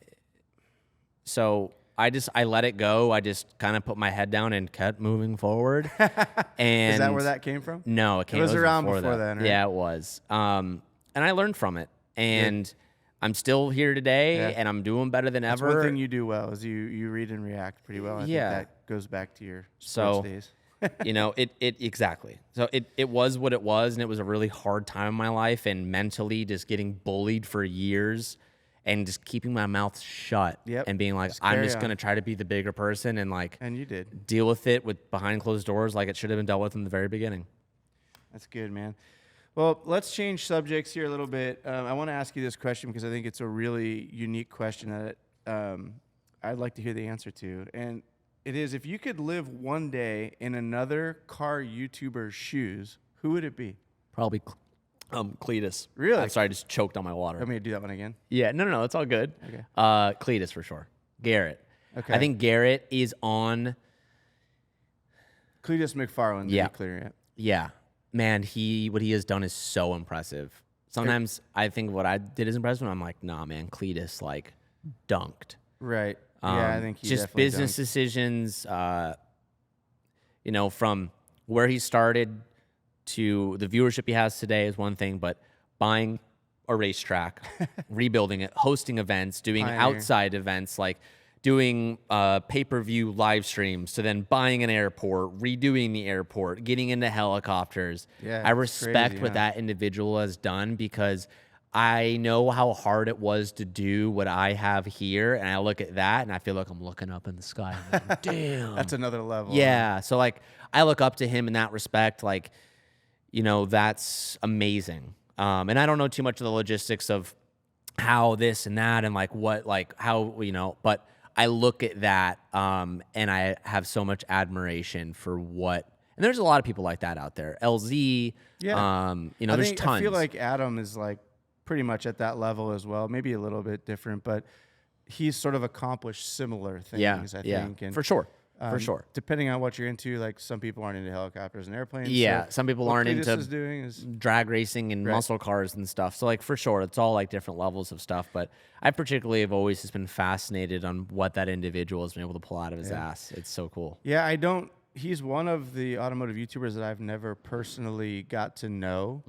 so I let it go. I just kind of put my head down and kept moving forward. And is that where that came from? No, it was around before then, right? Yeah, it was. And I learned from it. And I'm still here today, and I'm doing better than ever. One thing you do well is you read and react pretty well. I think that goes back to your sports days. You know, it exactly. So it was what it was, and it was a really hard time in my life, and mentally just getting bullied for years. And just keeping my mouth shut and being like, I'm just going to try to be the bigger person and like, and you did deal with it with behind closed doors like it should have been dealt with in the very beginning. That's good, man. Well, let's change subjects here a little bit. I want to ask you this question because I think it's a really unique question that I'd like to hear the answer to. And it is, if you could live one day in another car YouTuber's shoes, who would it be? Probably Cletus. Really? I'm sorry, I just choked on my water. Want me to do that one again? Yeah, no, it's all good. Okay. Cletus for sure. Garrett. Okay. I think Garrett is on. Cletus McFarland, to be clear. Yeah. Man, what he has done is so impressive. Sometimes I think what I did is impressive, and I'm like, nah, man, Cletus, like, dunked. Right. Yeah, I think he just definitely business decisions, you know, from where he started to the viewership he has today is one thing, but buying a racetrack, rebuilding it, hosting events, doing Pioneer. outside events, like doing pay-per-view live streams, to then buying an airport, redoing the airport, getting into helicopters. Yeah, I it's respect crazy, what huh? that individual has done, because I know how hard it was to do what I have here, and I look at that and I feel like I'm looking up in the sky. I'm like, damn. That's another level. Yeah. So like I look up to him in that respect. Like, you know, that's amazing. And I don't know too much of the logistics of how this and that and like what, like how, you know, but I look at that and I have so much admiration for what, and there's a lot of people like that out there. LZ, Yeah. you know, there's tons. I feel like Adam is like pretty much at that level as well, maybe a little bit different, but he's sort of accomplished similar things, I think. And for sure. For sure. Depending on what you're into, like some people aren't into helicopters and airplanes. Yeah, so some people what aren't Cletus into is doing is drag racing and Right. muscle cars and stuff. So like for sure, it's all like different levels of stuff. But I particularly have always just been fascinated on what that individual has been able to pull out of his ass. It's so cool. Yeah, he's one of the automotive YouTubers that I've never personally got to know.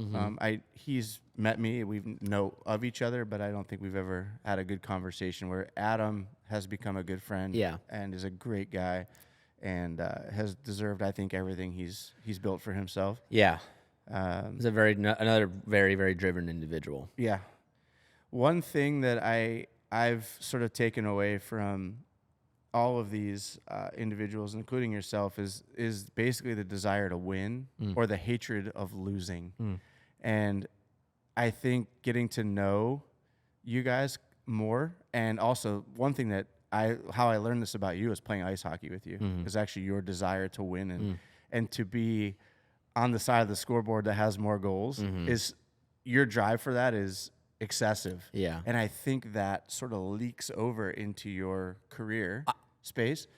He's met me, we know of each other, but I don't think we've ever had a good conversation where Adam has become a good friend. Yeah. And is a great guy and has deserved, I think, everything he's built for himself. Yeah. He's another very, very driven individual. Yeah. One thing that I've sort of taken away from all of these individuals, including yourself, is basically the desire to win or the hatred of losing. And I think getting to know you guys more, and also one thing that how I learned this about you is playing ice hockey with you, is actually your desire to win and to be on the side of the scoreboard that has more goals. Is your drive for that is excessive. Yeah. And I think that sort of leaks over into your career space.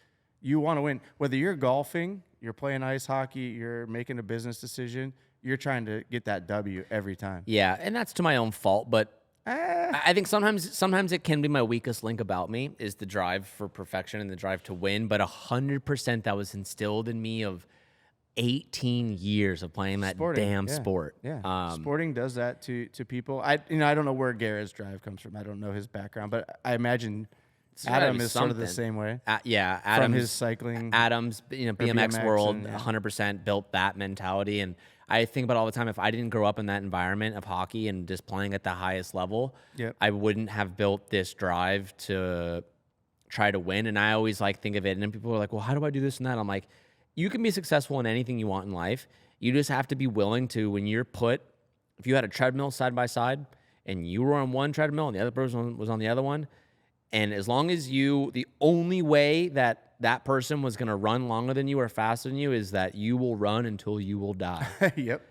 You want to win. Whether you're golfing, you're playing ice hockey, you're making a business decision, you're trying to get that W every time. Yeah, and that's to my own fault, but I think sometimes it can be my weakest link about me is the drive for perfection and the drive to win. But 100% that was instilled in me of 18 years of playing that damn sport. Yeah, sporting does that to people. I don't know where Garrett's drive comes from. I don't know his background, but I imagine Adam is sort of the same way. Yeah, from his cycling. Adam's, BMX world, and, 100% built that mentality. And I think about it all the time, if I didn't grow up in that environment of hockey and just playing at the highest level, I wouldn't have built this drive to try to win. And I always think of it, and then people are like, well, how do I do this and that? I'm like, you can be successful in anything you want in life. You just have to be willing to, when you're if you had a treadmill side by side and you were on one treadmill and the other person was on the other one, and as long as the only way that person was going to run longer than you or faster than you is that you will run until you will die. Yep.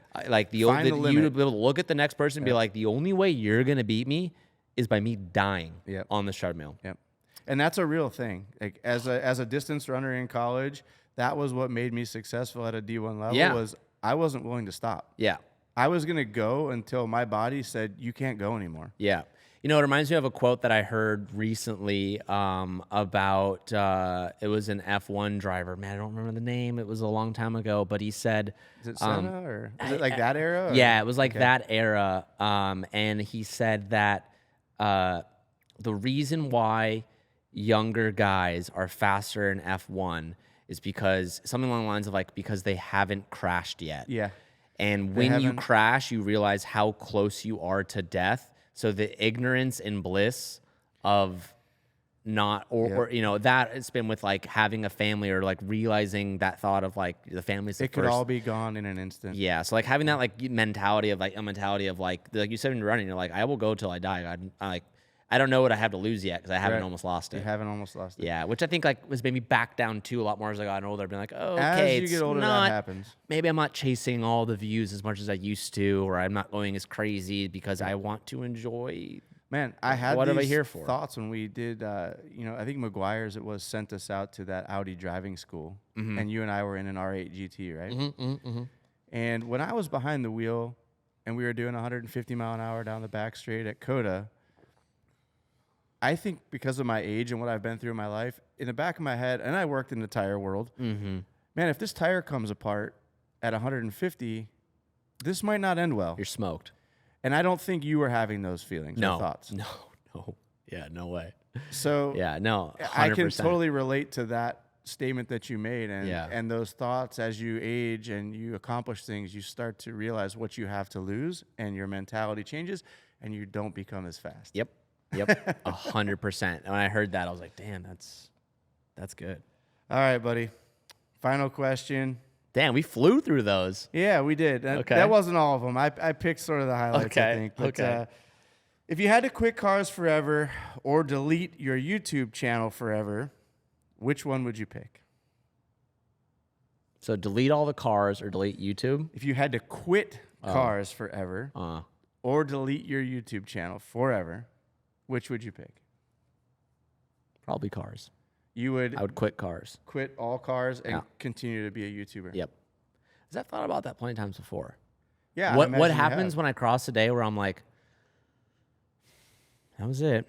You to be able to look at the next person and be like, the only way you're going to beat me is by me dying on this treadmill. Yep. And that's a real thing. Like as a distance runner in college, that was what made me successful at a D1 level was I wasn't willing to stop. Yeah. I was going to go until my body said, you can't go anymore. Yeah. It reminds me of a quote that I heard recently about, it was an F1 driver. Man, I don't remember the name. It was a long time ago, but he said... Is it Senna or is it like that era? Or? Yeah, it was like that era. And he said that the reason why younger guys are faster in F1 is because something along the lines of because they haven't crashed yet. Yeah. And when you crash, you realize how close you are to death. So the ignorance and bliss of not, or that it's been with having a family or realizing that thought of the family's the It could all be gone in an instant. Yeah. So having that mentality of a mentality of like you said when you're running, you're like, I will go till I die. I don't know what I have to lose yet because I haven't almost lost it. You haven't almost lost it. Yeah, which I think was maybe back down too a lot more as I got older. I've been like, oh, okay, as you get older, that happens. Maybe I'm not chasing all the views as much as I used to, or I'm not going as crazy because I want to enjoy. Man, I had what these am I here for? Thoughts when we did. I think McGuire's sent us out to that Audi driving school, and you and I were in an R8 GT, right? And when I was behind the wheel, and we were doing 150 mile an hour down the back straight at Coda. I think because of my age and what I've been through in my life, in the back of my head, and I worked in the tire world, man, if this tire comes apart at 150, this might not end well. You're smoked. And I don't think you were having those feelings or thoughts. No. Yeah, no way. So yeah, no, 100%. I can totally relate to that statement that you made, and Yeah. and those thoughts. As you age and you accomplish things, you start to realize what you have to lose, and your mentality changes, and you don't become as fast. Yep, 100%. And when I heard that, I was like, damn, that's good. All right, buddy. Final question. Damn, we flew through those. Yeah, we did. Okay. That wasn't all of them. I picked sort of the highlights, I think. But, Okay. If you had to quit cars forever or delete your YouTube channel forever, which one would you pick? So delete all the cars or delete YouTube? If you had to quit cars forever or delete your YouTube channel forever, which would you pick? Probably cars. You would I would quit cars. quit all cars and continue to be a YouTuber. Yep. Because I've thought about that plenty of times before. Yeah. I What imagine you happens have. when I cross a day where I'm like, that was it.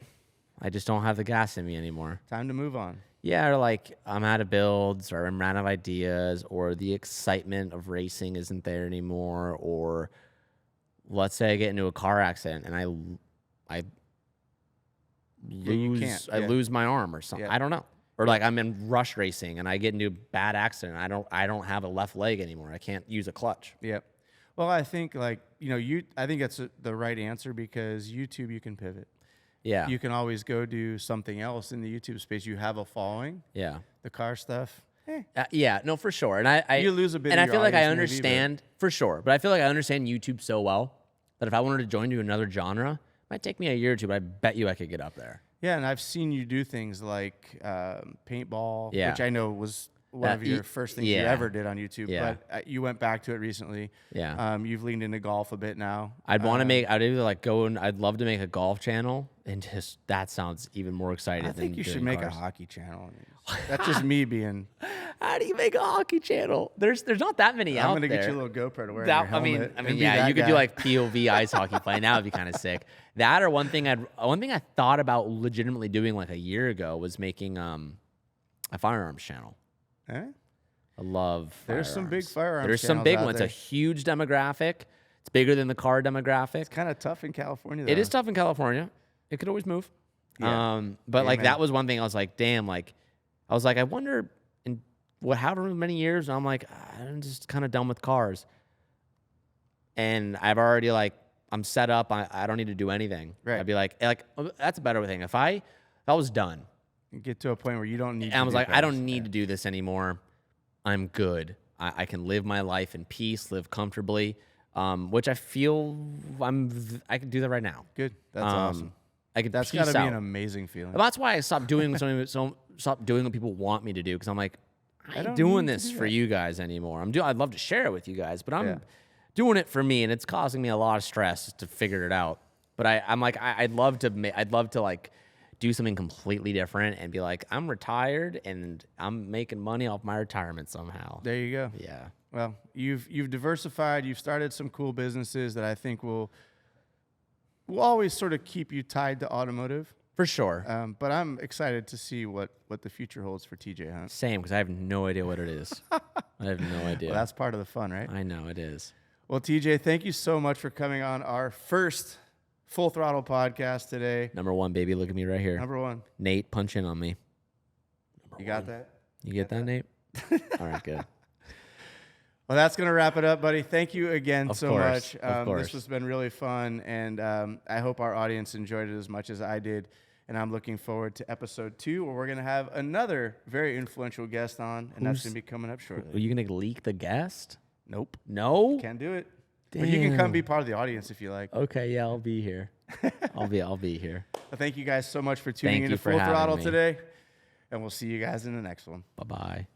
I just don't have the gas in me anymore. Time to move on. Yeah, or like I'm out of builds or I'm out of ideas or the excitement of racing isn't there anymore, or let's say I get into a car accident and I you lose can't, I yeah. lose my arm or something. Yeah. I don't know. Or like I'm in rush racing and I get into a bad accident. I don't have a left leg anymore. I can't use a clutch. Yep. Well, I think I think that's the right answer, because YouTube, you can pivot. Yeah. You can always go do something else in the YouTube space. You have a following. Yeah. The car stuff. Yeah, no, for sure. And I You lose a bit and of I your feel like I audience maybe, but- understand for sure, but I feel like I understand YouTube so well that if I wanted to join to another genre, it might take me a year or two, but I bet you I could get up there. Yeah, and I've seen you do things like paintball, Yeah. which I know was one of your first things you yeah. ever did on YouTube. Yeah. But you went back to it recently. Yeah. You've leaned into golf a bit now. I'd want to make. I'd either like go and I'd love to make a golf channel, and just that sounds even more exciting. I think you should doing make cars. a hockey channel. That's just me being. How do you make a hockey channel? There's not that many out I'm gonna there. get you a little GoPro to wear. That, in your helmet I and mean, be yeah, that you could do guy. like POV ice hockey playing. That would be kind of sick. That or one thing I thought about legitimately doing like a year ago was making a firearms channel. Eh? I love There's some big firearms. firearms There's some channels big out ones. there. It's a huge demographic. It's bigger than the car demographic. Kind of tough in California, though. It is tough in California. It could always move. Yeah. But like Amen. that was one thing I was like, damn, like I was like, I wonder in however many years, I'm like, I'm just kind of done with cars. And I've already like, I'm set up. I don't need to do anything. Right. I'd be like, that's a better thing. If I was done, You get to a point where you don't need. and I was do like, I cars. don't need to do this anymore. I'm good. I can live my life in peace, live comfortably, which I feel I can do that right now. Good. That's awesome. I could That's peace got to be out. an amazing feeling. Well, that's why I stopped doing stop doing what people want me to do, because I'm like, I don't ain't doing need to this do for that. you guys anymore. I'd love to share it with you guys, but I'm Yeah. doing it for me, and it's causing me a lot of stress to figure it out. But I'm like, I'd love to like do something completely different and be like, I'm retired and I'm making money off my retirement somehow. There you go. Yeah. Well, you've diversified. You've started some cool businesses that I think will always sort of keep you tied to automotive. For sure. But I'm excited to see what the future holds for TJ Hunt. Same, because I have no idea what it is. I have no idea. Well, that's part of the fun, right? I know it is. Well, TJ, thank you so much for coming on our first Full Throttle podcast today. Number one, baby. Look at me right here. Number one. Nate, punch in on me. You got that? You get that, Nate? All right, good. Well, that's going to wrap it up, buddy. Thank you again Of so course, much. of course. This has been really fun, and I hope our audience enjoyed it as much as I did. And I'm looking forward to episode 2, where we're going to have another very influential guest on, and that's Who's- going to be coming up Are shortly. you going to leak the guest? Nope. No? Can't do it. But you can come Damn. be part of the audience if you like. Okay, yeah, I'll be here. I'll be here. Well, thank you guys so much for tuning Thank into you for Full having Throttle me. today, and we'll see you guys in the next one. Bye-bye.